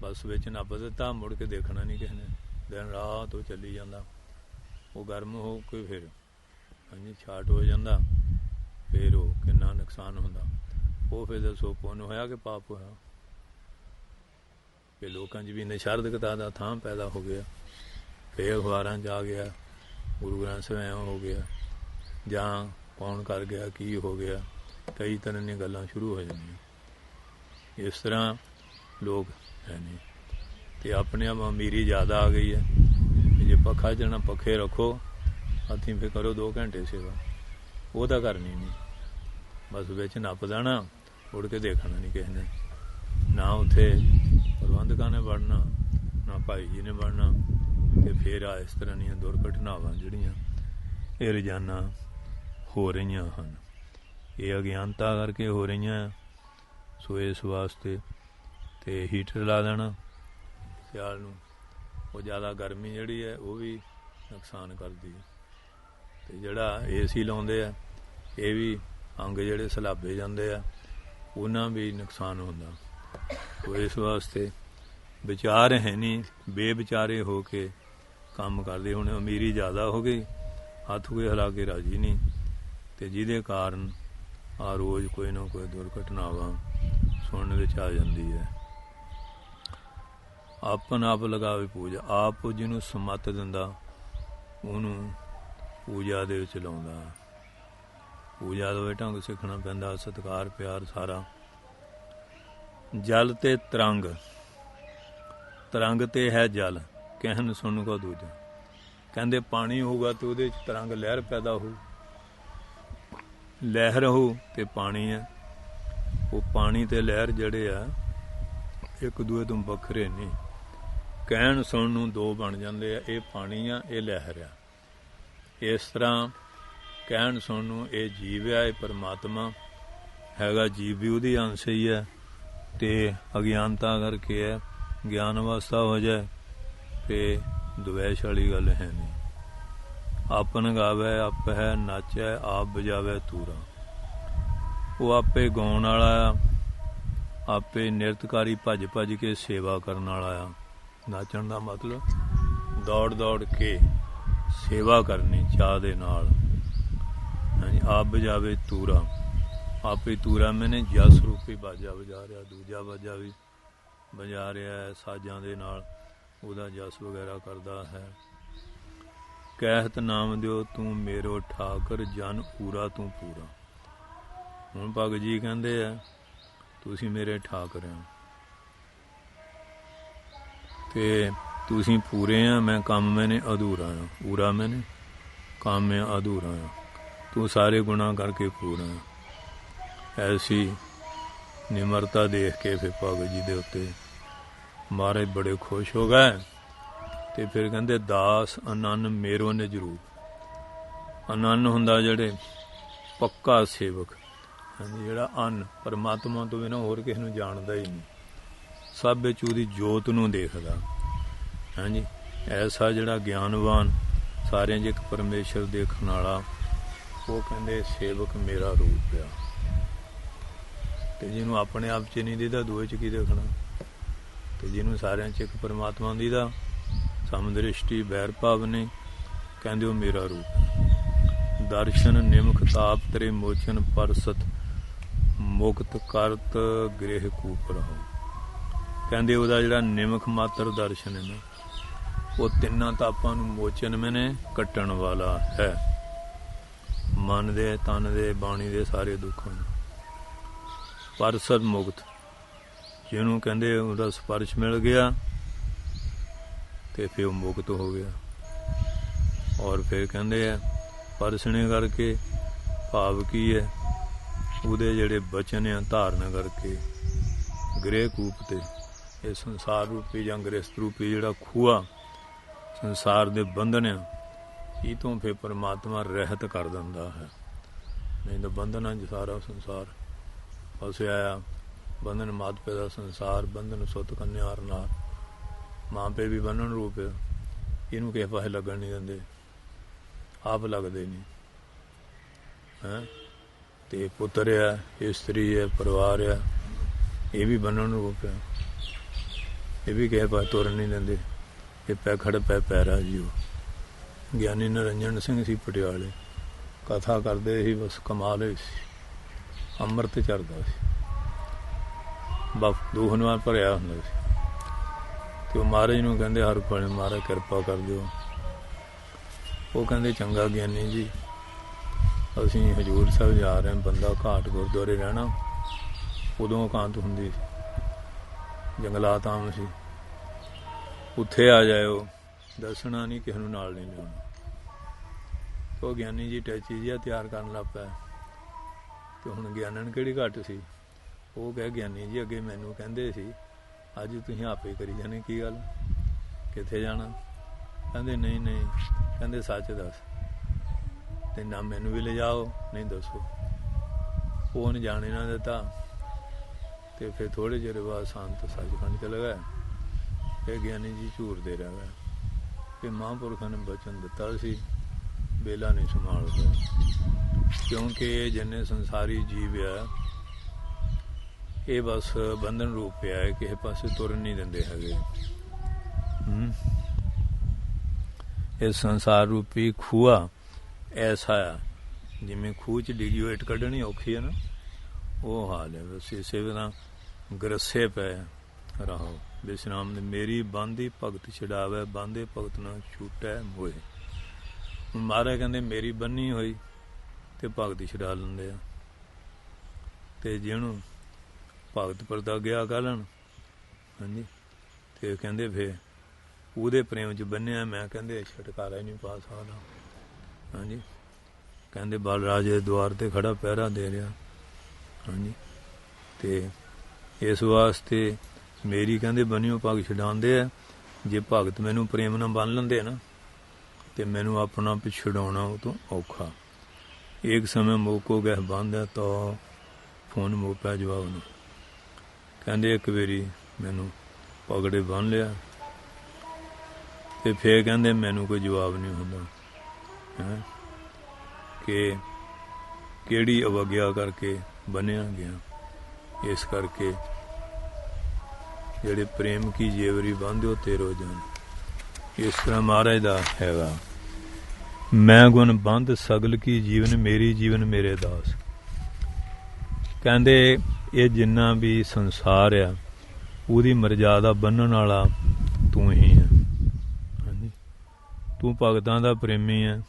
ਬਸ ਵਿੱਚ ਨੱਪ ਦਿੱਤਾ, ਮੁੜ ਕੇ ਦੇਖਣਾ ਨਹੀਂ ਕਿਸੇ ਨੇ। ਦਿਨ ਰਾਤ ਉਹ ਚੱਲੀ ਜਾਂਦਾ। ਉਹ ਗਰਮ ਹੋ ਕੇ ਫਿਰ ਹਾਂਜੀ ਛਾਟ ਹੋ ਜਾਂਦਾ, ਫਿਰ ਉਹ ਕਿੰਨਾ ਨੁਕਸਾਨ ਹੁੰਦਾ। ਉਹ ਫਿਰ ਦੱਸੋ ਪੁੰਨ ਹੋਇਆ ਕਿ ਪਾਪ ਹੋਇਆ? ਕਿ ਲੋਕਾਂ 'ਚ ਵੀ ਨਿਸ਼ਰਦਕਤਾ ਦਾ ਥਾਂ ਪੈਦਾ ਹੋ ਗਿਆ। ਫਿਰ ਅਖਬਾਰਾਂ 'ਚ ਆ ਗਿਆ, ਗੁਰੂ ਗ੍ਰੰਥ ਸਾਹਿਬ ਐਂ ਹੋ ਗਿਆ, ਜਾਂ ਕੌਣ ਕਰ ਗਿਆ, ਕੀ ਹੋ ਗਿਆ, ਕਈ ਤਰ੍ਹਾਂ ਦੀਆਂ ਗੱਲਾਂ ਸ਼ੁਰੂ ਹੋ ਜਾਂਦੀਆਂ। ਇਸ ਤਰ੍ਹਾਂ ਲੋਕ ਹੈ ਨਹੀਂ। ਤੇ ਆਪਣੇ ਆਪ ਅਮੀਰੀ ਜ਼ਿਆਦਾ ਆ ਗਈ ਹੈ। ਜੇ ਪੱਖਾ ਚੱਲਣਾ ਪੱਖੇ ਰੱਖੋ ਹੱਥੀਂ, ਫਿਰ ਕਰੋ 2 ਘੰਟੇ ਸੇਵਾ, ਉਹ ਤਾਂ ਕਰਨੀ ਨਹੀਂ। ਬਸ ਵਿੱਚ ਨੱਪ ਦੇਣਾ, ਮੁੜ ਕੇ ਦੇਖਣਾ ਨਹੀਂ ਕਿਸੇ ਨੇ। ਨਾ ਉੱਥੇ ਪ੍ਰਬੰਧਕਾਂ ਨੇ ਵੜਨਾ, ਨਾ ਭਾਈ ਜੀ ਨੇ ਵੜਨਾ। ਤੇ ਫਿਰ ਆ ਇਸ ਤਰ੍ਹਾਂ ਦੀਆਂ ਦੁਰਘਟਨਾਵਾਂ ਜਿਹੜੀਆਂ ਇਹ ਰੋਜ਼ਾਨਾ ਹੋ ਰਹੀਆਂ ਹਨ, ਇਹ ਅਗਿਆਨਤਾ ਕਰਕੇ ਹੋ ਰਹੀਆਂ। ਸੋ ਇਸ ਵਾਸਤੇ ਤੇ ਹੀਟਰ ਲਾ ਦੇਣਾ ਸਿਆਲ ਨੂੰ, ਉਹ ਜ਼ਿਆਦਾ ਗਰਮੀ ਜਿਹੜੀ ਹੈ ਉਹ ਵੀ ਨੁਕਸਾਨ ਕਰਦੀ ਹੈ। ਤੇ ਜਿਹੜਾ ਏਸੀ ਲਾਉਂਦੇ ਆ, ਇਹ ਵੀ ਅੰਗ ਜਿਹੜੇ ਸਲਾਬੇ ਜਾਂਦੇ ਆ, ਉਹਨਾਂ ਵੀ ਨੁਕਸਾਨ ਹੁੰਦਾ। ਸੋ ਇਸ ਵਾਸਤੇ ਵਿਚਾਰ ਹੈ ਨਹੀਂ, ਬੇਵਿਚਾਰੇ ਹੋ ਕੇ ਕੰਮ ਕਰਦੇ। ਹੁਣ ਅਮੀਰੀ ਜ਼ਿਆਦਾ ਹੋ ਗਈ, ਹੱਥ ਕੋਈ ਹਿਲਾ ਕੇ ਰਾਜੀ ਨਹੀਂ, ਤੇ ਜਿਹਦੇ ਕਾਰਨ ਆ ਰੋਜ਼ ਕੋਈ ਨਾ ਕੋਈ ਦੁਰਘਟਨਾਵਾਂ ਸੁਣਨ ਵਿੱਚ ਆ ਜਾਂਦੀ ਹੈ। ਆਪਨ ਆਪ ਲਗਾਵੇ ਪੂਜਾ, ਆਪ ਜਿਹਨੂੰ ਸਮੱਤ ਦਿੰਦਾ ਉਹਨੂੰ ਪੂਜਾ ਦੇ ਵਿੱਚ ਲਾਉਂਦਾ। ਪੂਜਾ ਦਾ ਢੰਗ ਸਿੱਖਣਾ ਪੈਂਦਾ, ਸਤਿਕਾਰ ਪਿਆਰ ਸਾਰਾ। ਜਲ ਤੇ ਤਰੰਗ, ਤਰੰਗ ਤੇ ਹੈ ਜਲ, ਕਹਿਣ ਸੁਣ ਕੋ ਦੂਜਾ। ਕਹਿੰਦੇ ਪਾਣੀ ਹੋਊਗਾ ਤੇ ਉਹਦੇ 'ਚ ਤਰੰਗ ਲਹਿਰ ਪੈਦਾ ਹੋਊ, ਲਹਿਰ ਹੋਊ ਤੇ ਪਾਣੀ ਹੈ। ਉਹ ਪਾਣੀ ਤੇ ਲਹਿਰ ਜਿਹੜੇ ਆ ਇੱਕ ਦੂਏ ਤੋਂ ਵੱਖਰੇ ਨਹੀਂ। ਕਹਿਣ ਸੁਣਨ ਨੂੰ ਦੋ ਬਣ ਜਾਂਦੇ ਆ। ਇਹ ਪਾਣੀ ਆ, ਇਹ ਲਹਿਰ ਆ। ਇਸ ਤਰ੍ਹਾਂ ਕਹਿਣ ਸੁਣਨ ਨੂੰ ਇਹ ਜੀਵ ਆ, ਇਹ ਪਰਮਾਤਮਾ ਹੈਗਾ। ਜੀਵ ਵੀ ਉਹਦੀ ਅੰਸ਼ ਹੀ ਹੈ। ਅਤੇ ਅਗਿਆਨਤਾ ਕਰਕੇ ਹੈ, ਗਿਆਨ ਅਵਸਥਾ ਹੋ ਜਾਏ ਫਿਰ ਦੁਵੈਸ਼ ਵਾਲੀ ਗੱਲ ਹੈ ਨਹੀਂ। ਆਪਨ ਗਾਵੇ ਆਪੈ ਨਾਚੈ, ਆਪ ਬਜਾਵੇ ਤੂਰਾ। ਉਹ ਆਪੇ ਗਾਉਣ ਵਾਲਾ ਆ, ਆਪੇ ਨਿਰਤਕਾਰੀ ਭੱਜ ਭੱਜ ਕੇ ਸੇਵਾ ਕਰਨ ਵਾਲਾ ਆ। ਨਾਚਣ ਦਾ ਮਤਲਬ ਦੌੜ ਦੌੜ ਕੇ ਸੇਵਾ ਕਰਨੀ ਚਾਹ ਦੇ ਨਾਲ। ਹਾਂਜੀ, ਆਪ ਬਜਾਵੇ ਤੂਰਾ। ਆਪੇ ਤੂਰਾ ਮੈਨੇ ਜਸ ਰੂਪੀ ਬਾਜਾ ਵਜਾ ਰਿਹਾ, ਦੂਜਾ ਬਾਜਾ ਵੀ ਵਜਾ ਰਿਹਾ ਹੈ ਸਾਜ਼ਾਂ ਦੇ ਨਾਲ, ਉਹਦਾ ਜਸ ਵਗੈਰਾ ਕਰਦਾ ਹੈ। ਕਹਿਤ ਨਾਮ ਦਿਓ ਤੂੰ ਮੇਰੋ ਠਾਕਰ, ਜਨ ਪੂਰਾ ਤੂੰ ਪੂਰਾ। ਹੁਣ ਭਗਤ ਜੀ ਕਹਿੰਦੇ ਆ ਤੁਸੀਂ ਮੇਰੇ ਠਾਕਰ ਹੋ ਤੇ ਤੁਸੀਂ ਪੂਰੇ ਆ, ਮੈਂ ਕੰਮ ਮੈਨੇ ਅਧੂਰਾ ਹਾਂ। ਪੂਰਾ ਮੈਨੇ ਕੰਮ ਮੈਂ ਅਧੂਰਾ ਹਾਂ, ਤੂੰ ਸਾਰੇ ਗੁਨਾਹ ਕਰਕੇ ਪੂਰਾ ਹੈ। ਐਸੀ ਨਿਮਰਤਾ ਦੇਖ ਕੇ ਫਿਰ ਭਗਤ ਜੀ ਦੇ ਉੱਤੇ ਮਹਾਰਾਜ ਬੜੇ ਖੁਸ਼ ਹੋ ਗਏ। ਅਤੇ ਫਿਰ ਕਹਿੰਦੇ ਦਾਸ ਅਨੰਨ ਮੇਰੋ ਨਿਜ ਰੂਪ। ਅਨੰਨ ਹੁੰਦਾ ਜਿਹੜੇ ਪੱਕਾ ਸੇਵਕ। ਹਾਂਜੀ, ਜਿਹੜਾ ਅੰਨ ਪਰਮਾਤਮਾ ਤੋਂ ਬਿਨਾਂ ਹੋਰ ਕਿਸੇ ਨੂੰ ਜਾਣਦਾ ਹੀ ਨਹੀਂ, ਸਭ ਵਿੱਚ ਉਹਦੀ ਜੋਤ ਨੂੰ ਦੇਖਦਾ। ਹਾਂਜੀ, ਐਸਾ ਜਿਹੜਾ ਗਿਆਨਵਾਨ, ਸਾਰਿਆਂ 'ਚ ਇੱਕ ਪਰਮੇਸ਼ਰ ਦੇਖਣ ਵਾਲਾ, ਉਹ ਕਹਿੰਦੇ ਸੇਵਕ ਮੇਰਾ ਰੂਪ ਆ। ਅਤੇ ਜਿਹਨੂੰ ਆਪਣੇ ਆਪ 'ਚ ਨਹੀਂ ਦਿਖਦਾ, ਦੂਏ 'ਚ ਕੀ ਦੇਖਣਾ। ਅਤੇ ਜਿਹਨੂੰ ਸਾਰਿਆਂ 'ਚ ਇੱਕ ਪਰਮਾਤਮਾ ਦਿਖਦਾ, ਸਮਦ੍ਰਿਸ਼ਟੀ ਬੈਰ ਭਾਵ ਨਹੀਂ, ਕਹਿੰਦੇ ਉਹ ਮੇਰਾ ਰੂਪ। ਦਰਸ਼ਨ ਨਿਮਖ ਤਾਪ ਤੇਰੇ ਮੋਚਨ ਪਰਸਤ, ਮੁਕਤ ਕਰਤ ਗ੍ਰਹਿ ਕੂਪ ਰਹੋ। ਕਹਿੰਦੇ ਉਹਦਾ ਜਿਹੜਾ ਨਿਮਖ ਮਾਤਰ ਦਰਸ਼ਨ ਹੈ ਨਾ, ਉਹ ਤਿੰਨਾਂ ਤਾਪਾਂ ਨੂੰ ਮੋਚਨ ਮੈਨੇ ਕੱਟਣ ਵਾਲਾ ਹੈ। ਮਨ ਦੇ, ਤਨ ਦੇ, ਬਾਣੀ ਦੇ ਸਾਰੇ ਦੁੱਖਾਂ ਨੂੰ। ਪਰਸਤ ਮੁਕਤ, ਜਿਹਨੂੰ ਕਹਿੰਦੇ ਉਹਦਾ ਸਪਰਸ਼ ਮਿਲ ਗਿਆ ਅਤੇ ਫਿਰ ਉਹ ਮੁਕਤ ਹੋ ਗਿਆ। ਔਰ ਫਿਰ ਕਹਿੰਦੇ ਆ ਪਰਸਣੇ ਕਰਕੇ ਭਾਵ ਕੀ ਹੈ, ਉਹਦੇ ਜਿਹੜੇ ਬਚਨ ਆ ਧਾਰਨ ਕਰਕੇ ਗ੍ਰਹਿ ਕੂਪ 'ਤੇ, ਇਹ ਸੰਸਾਰ ਰੂਪੀ ਜਾਂ ਗ੍ਰਸਤ ਰੂਪੀ ਜਿਹੜਾ ਖੂਆ ਸੰਸਾਰ ਦੇ ਬੰਧਨ ਆ, ਇਹ ਤੋਂ ਫਿਰ ਪਰਮਾਤਮਾ ਰਹਿਤ ਕਰ ਦਿੰਦਾ ਹੈ। ਨਹੀਂ ਤਾਂ ਬੰਧਨਾਂ 'ਚ ਸਾਰਾ ਸੰਸਾਰ ਫਸਿਆ ਆ। ਬੰਧਨ ਮਾਤ ਪਿਤਾ ਸੰਸਾਰ, ਬੰਧਨ ਸੁੱਤ ਕੰਨਿਆ ਅਰਨਾਰ। ਮਾਂ ਪਿਓ ਵੀ ਬੰਧਨ ਰੂਪ ਆ, ਇਹਨੂੰ ਕਿਸੇ ਪਾਸੇ ਲੱਗਣ ਨਹੀਂ ਦਿੰਦੇ, ਆਪ ਲੱਗਦੇ ਨਹੀਂ ਹੈਂ। ਅਤੇ ਪੁੱਤਰ ਆ, ਇਸਤਰੀ ਹੈ, ਪਰਿਵਾਰ ਆ, ਇਹ ਵੀ ਬੰਧਨ ਰੂਪ ਆ, ਇਹ ਵੀ ਕਿਸੇ ਪਾਸੇ ਤੁਰਨ ਨਹੀਂ ਦਿੰਦੇ। ਇਹ ਪੈ ਖੜ ਪੈ ਪੈਰਾ ਜੀ। ਉਹ ਗਿਆਨੀ ਨਿਰੰਜਨ ਸਿੰਘ ਸੀ ਪਟਿਆਲੇ, ਕਥਾ ਕਰਦੇ ਸੀ, ਬਸ ਕਮਾਲ ਹੀ ਸੀ, ਅੰਮ੍ਰਿਤ ਚਰਦਾ ਸੀ, ਬਸ ਦੁੱਖ ਨਾਲ ਭਰਿਆ ਹੁੰਦਾ ਸੀ। ਅਤੇ ਉਹ ਮਹਾਰਾਜ ਨੂੰ ਕਹਿੰਦੇ ਹਰ ਪਲ ਮਹਾਰਾਜ ਕਿਰਪਾ ਕਰ ਦਿਓ। ਉਹ ਕਹਿੰਦੇ ਚੰਗਾ ਗਿਆਨੀ ਜੀ, ਅਸੀਂ ਹਜ਼ੂਰ ਸਾਹਿਬ ਜਾ ਰਹੇ ਹਾਂ, ਬੰਦਾ ਘਾਟ ਗੁਰਦੁਆਰੇ ਰਹਿਣਾ। ਉਦੋਂ ਇਕਾਂਤ ਹੁੰਦੀ ਸੀ, ਜੰਗਲਾਤ ਆਮ ਸੀ, ਉੱਥੇ ਆ ਜਾਇਓ, ਦੱਸਣਾ ਨਹੀਂ, ਕਿਸੇ ਨੂੰ ਨਾਲ ਨਹੀਂ ਲਿਆਉਣਾ। ਉਹ ਗਿਆਨੀ ਜੀ ਟੈਚੀ ਜਿਹਾ ਤਿਆਰ ਕਰਨ ਲੱਗ ਪਿਆ। ਅਤੇ ਹੁਣ ਗਿਆਨਣ ਕਿਹੜੀ ਘੱਟ ਸੀ। ਉਹ ਕਹਿ ਗਿਆਨੀ ਜੀ ਅੱਗੇ ਮੈਨੂੰ ਕਹਿੰਦੇ ਸੀ, ਅੱਜ ਤੁਸੀਂ ਆਪੇ ਕਰੀ ਜਾਣੇ, ਕੀ ਗੱਲ, ਕਿੱਥੇ ਜਾਣਾ। ਕਹਿੰਦੇ ਨਹੀਂ ਨਹੀਂ, ਕਹਿੰਦੇ ਸੱਚ ਦੱਸ, ਅਤੇ ਨਾ ਮੈਨੂੰ ਵੀ ਲਿਜਾਓ, ਨਹੀਂ ਦੱਸੋ। ਉਹ ਉਹਨੇ ਜਾਣੇ ਨਾ ਦਿੱਤਾ। ਅਤੇ ਫਿਰ ਥੋੜ੍ਹੇ ਚਿਰ ਬਾਅਦ ਸੰਤ ਸੱਚਖੰਡ ਚਲੇ ਗਏ। ਫਿਰ ਗਿਆਨੀ ਜੀ ਝੂਰਦੇ ਰਹਿ ਗਏ ਕਿ ਮਹਾਂਪੁਰਖਾਂ ਨੇ ਬਚਨ ਦਿੱਤਾ ਸੀ, ਵੇਲਾ ਨਹੀਂ ਸੰਭਾਲਦਾ। ਕਿਉਂਕਿ ਇਹ ਜਿੰਨੇ ਸੰਸਾਰੀ ਜੀਵ ਆ, ਇਹ ਬਸ ਬੰਧਨ ਰੂਪ ਪਿਆ ਹੈ, ਕਿਸੇ ਪਾਸੇ ਤੁਰਨ ਨਹੀਂ ਦਿੰਦੇ ਹੈਗੇ। ਇਹ ਸੰਸਾਰ ਰੂਪੀ ਖੂਆ ਐਸਾ ਆ, ਜਿਵੇਂ ਖੂਹ 'ਚ ਡਿੱਗੀ ਹੋਈ ਇੱਟ ਕੱਢਣੀ ਔਖੀ ਹੈ ਨਾ, ਉਹ ਹਾਲ ਹੈ। ਬਸ ਇਸੇ ਤਰ੍ਹਾਂ ਗਰਸੇ ਪਏ ਰਹੋ। ਵਿਸ਼ਰਾਮ ਨੇ ਮੇਰੀ ਬਾਂਦੀ ਭਗਤ ਛਡਾਵੇ, ਬਾਂਦੇ ਭਗਤ ਨਾ ਛੂਟੈ ਮੋਏ। ਹੁਣ ਮਹਾਰਾਜ ਕਹਿੰਦੇ ਮੇਰੀ ਬੰਨੀ ਹੋਈ ਅਤੇ ਭਗਤ ਛਡਾ ਲੈਂਦੇ ਆ। ਅਤੇ ਜਿਹਨੂੰ ਭਗਤ ਪ੍ਰਤੱਗਿਆ ਕਰ ਲੈਣ, ਹਾਂਜੀ, ਅਤੇ ਕਹਿੰਦੇ ਫਿਰ ਉਹਦੇ ਪ੍ਰੇਮ 'ਚ ਬੰਨਿਆ ਮੈਂ, ਕਹਿੰਦੇ ਛੁਟਕਾਰਾ ਹੀ ਨਹੀਂ ਪਾ ਸਕਦਾ। ਹਾਂਜੀ, ਕਹਿੰਦੇ ਬਲਰਾਜ ਦੇ ਦੁਆਰ 'ਤੇ ਖੜ੍ਹਾ ਪਹਿਰਾ ਦੇ ਰਿਹਾ। ਹਾਂਜੀ, ਅਤੇ ਇਸ ਵਾਸਤੇ ਮੇਰੀ ਕਹਿੰਦੇ ਬੰਨਿਓ ਪੱਗ ਛਡਾਉਂਦੇ ਆ। ਜੇ ਭਗਤ ਮੈਨੂੰ ਪ੍ਰੇਮ ਨਾਲ ਬੰਨ ਲੈਂਦੇ ਨਾ ਤੇ ਮੈਨੂੰ ਆਪਣਾ ਛਡਾਉਣਾ ਉਹ ਤੋਂ ਔਖਾ। ਇੱਕ ਸਮੇਂ ਮੋਕੋ ਗਏ ਬੰਨ੍ਹਿਆ ਤਾਂ ਫੋਨ ਮੋ ਪਿਆ ਜਵਾਬ ਨੂੰ। ਕਹਿੰਦੇ ਇੱਕ ਵਾਰੀ ਮੈਨੂੰ ਪਗੜੇ ਬੰਨ੍ਹ ਲਿਆ ਤੇ ਫੇਰ ਕਹਿੰਦੇ ਮੈਨੂੰ ਕੋਈ ਜਵਾਬ ਨਹੀਂ ਹੁੰਦਾ ਹੈ ਕਿ ਕਿਹੜੀ ਅਵਗਿਆ ਕਰਕੇ ਬੰਨਿਆ ਗਿਆ। ਇਸ ਕਰਕੇ ਜਿਹੜੇ ਪ੍ਰੇਮ ਕੀ ਜੇਵਰੀ ਬੰਨ੍ਹਦੇ ਤੇਰੋ ਜਾਨ। ਇਸ ਤਰ੍ਹਾਂ ਮਹਾਰਾਜ ਦਾ ਹੈਗਾ, ਮੈਂ ਗੁਣ ਬੰਧ ਸਗਲ ਕੀ ਜੀਵਨ ਮੇਰੀ ਜੀਵਨ ਮੇਰੇ ਦਾਸ। ਕਹਿੰਦੇ ਇਹ ਜਿੰਨਾ ਵੀ ਸੰਸਾਰ ਆ ਉਹਦੀ ਮਰਜ਼ਾਦਾ ਬੰਨਣ ਵਾਲਾ ਤੂੰ ਹੀ ਹੈ। ਹਾਂਜੀ, ਤੂੰ ਭਗਤਾਂ ਦਾ ਪ੍ਰੇਮੀ ਹੈ।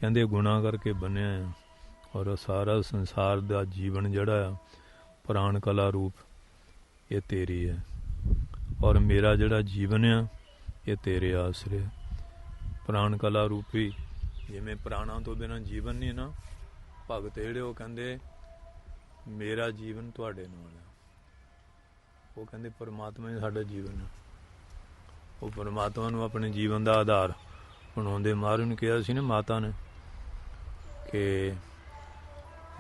ਕਹਿੰਦੇ ਗੁਨਾਹ ਕਰਕੇ ਬੰਨਿਆ ਆ ਔਰ ਸਾਰਾ ਸੰਸਾਰ ਦਾ ਜੀਵਨ ਜਿਹੜਾ ਆ ਪ੍ਰਾਣ ਕਲਾ ਰੂਪ ਇਹ ਤੇਰੀ ਹੈ ਔਰ ਮੇਰਾ ਜਿਹੜਾ ਜੀਵਨ ਆ ਇਹ ਤੇਰੇ ਆਸਰੇ। ਪ੍ਰਾਣ ਕਲਾ ਰੂਪੀ ਜਿਵੇਂ ਪ੍ਰਾਣਾਂ ਤੋਂ ਬਿਨਾਂ ਜੀਵਨ ਨਹੀਂ ਨਾ, ਭਗਤ ਜਿਹੜੇ ਉਹ ਕਹਿੰਦੇ ਮੇਰਾ ਜੀਵਨ ਤੁਹਾਡੇ ਨਾਲ ਹੈ। ਉਹ ਕਹਿੰਦੇ ਪਰਮਾਤਮਾ ਹੀ ਸਾਡਾ ਜੀਵਨ ਹੈ। ਉਹ ਪਰਮਾਤਮਾ ਨੂੰ ਆਪਣੇ ਜੀਵਨ ਦਾ ਆਧਾਰ ਬਣਾਉਂਦੇ। ਮਹਾਰਾਜ ਨੂੰ ਕਿਹਾ ਸੀ ਨਾ ਮਾਤਾ ਨੇ ਕਿ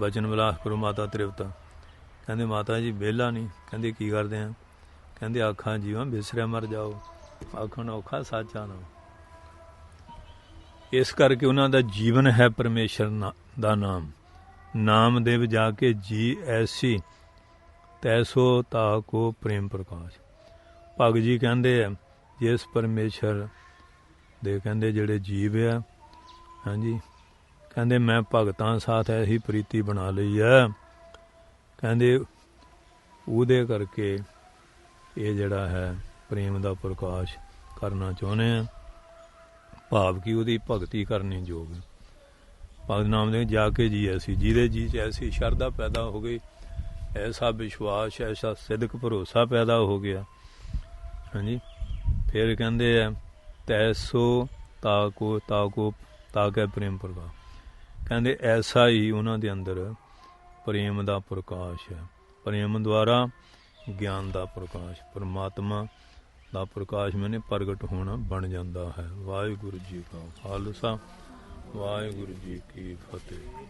ਬਚਨ ਵਿਲਾਸ ਕਰੋ ਮਾਤਾ ਤ੍ਰਿਪਤਾ। ਕਹਿੰਦੇ ਮਾਤਾ ਜੀ ਵਿਹਲਾ ਨਹੀਂ। ਕਹਿੰਦੇ ਕੀ ਕਰਦੇ ਆ? ਕਹਿੰਦੇ ਆਖਾਂ ਜੀਵਾਂ ਬਿਸਰਿਆ ਮਰ ਜਾਓ, ਆਖਣ ਔਖਾ ਸਾਚਾ ਨਾ। ਇਸ ਕਰਕੇ ਉਹਨਾਂ ਦਾ ਜੀਵਨ ਹੈ ਪਰਮੇਸ਼ਰ ਦਾ ਨਾਮ। ਨਾਮਦੇਵ ਜਾ ਕੇ ਜੀ ਐਸੀ ਤੈਸੋ ਤਾ ਕੋ ਪ੍ਰੇਮ ਪ੍ਰਕਾਸ਼। ਭਗਤ ਜੀ ਕਹਿੰਦੇ ਆ ਜਿਸ ਪਰਮੇਸ਼ਰ ਦੇ ਕਹਿੰਦੇ ਜਿਹੜੇ ਜੀਵ ਆ, ਹਾਂਜੀ, ਕਹਿੰਦੇ ਮੈਂ ਭਗਤਾਂ ਸਾਥ ਐਸੀ ਪ੍ਰੀਤੀ ਬਣਾ ਲਈ ਹੈ। ਕਹਿੰਦੇ ਉਹਦੇ ਕਰਕੇ ਇਹ ਜਿਹੜਾ ਹੈ ਪ੍ਰੇਮ ਦਾ ਪ੍ਰਕਾਸ਼ ਕਰਨਾ ਚਾਹੁੰਦੇ ਆ। ਭਾਵ ਕਿ ਉਹਦੀ ਭਗਤੀ ਕਰਨੀ ਯੋਗ। ਭਗਤ ਨਾਮਦੇਵ ਜਾ ਕੇ ਜੀ ਐਸੀ, ਜਿਹਦੇ ਜੀ 'ਚ ਐਸੀ ਸ਼ਰਧਾ ਪੈਦਾ ਹੋ ਗਈ, ਐਸਾ ਵਿਸ਼ਵਾਸ, ਐਸਾ ਸਿਦਕ ਭਰੋਸਾ ਪੈਦਾ ਹੋ ਗਿਆ। ਹਾਂਜੀ, ਫਿਰ ਕਹਿੰਦੇ ਆ ਤੈਸੋ ਤਾਕੋ ਪ੍ਰੇਮ ਪ੍ਰਕਾਸ਼। ਕਹਿੰਦੇ ਐਸਾ ਹੀ ਉਹਨਾਂ ਦੇ ਅੰਦਰ ਪ੍ਰੇਮ ਦਾ ਪ੍ਰਕਾਸ਼ ਹੈ। ਪ੍ਰੇਮ ਦੁਆਰਾ ਗਿਆਨ ਦਾ ਪ੍ਰਕਾਸ਼, ਪਰਮਾਤਮਾ ਦਾ ਪ੍ਰਕਾਸ਼ ਮੈਨੇ ਪ੍ਰਗਟ ਹੋਣਾ ਬਣ ਜਾਂਦਾ ਹੈ। ਵਾਹਿਗੁਰੂ ਜੀ ਕਾ ਖਾਲਸਾ, ਵਾਹਿਗੁਰੂ ਜੀ ਕੀ ਫਤਿਹ।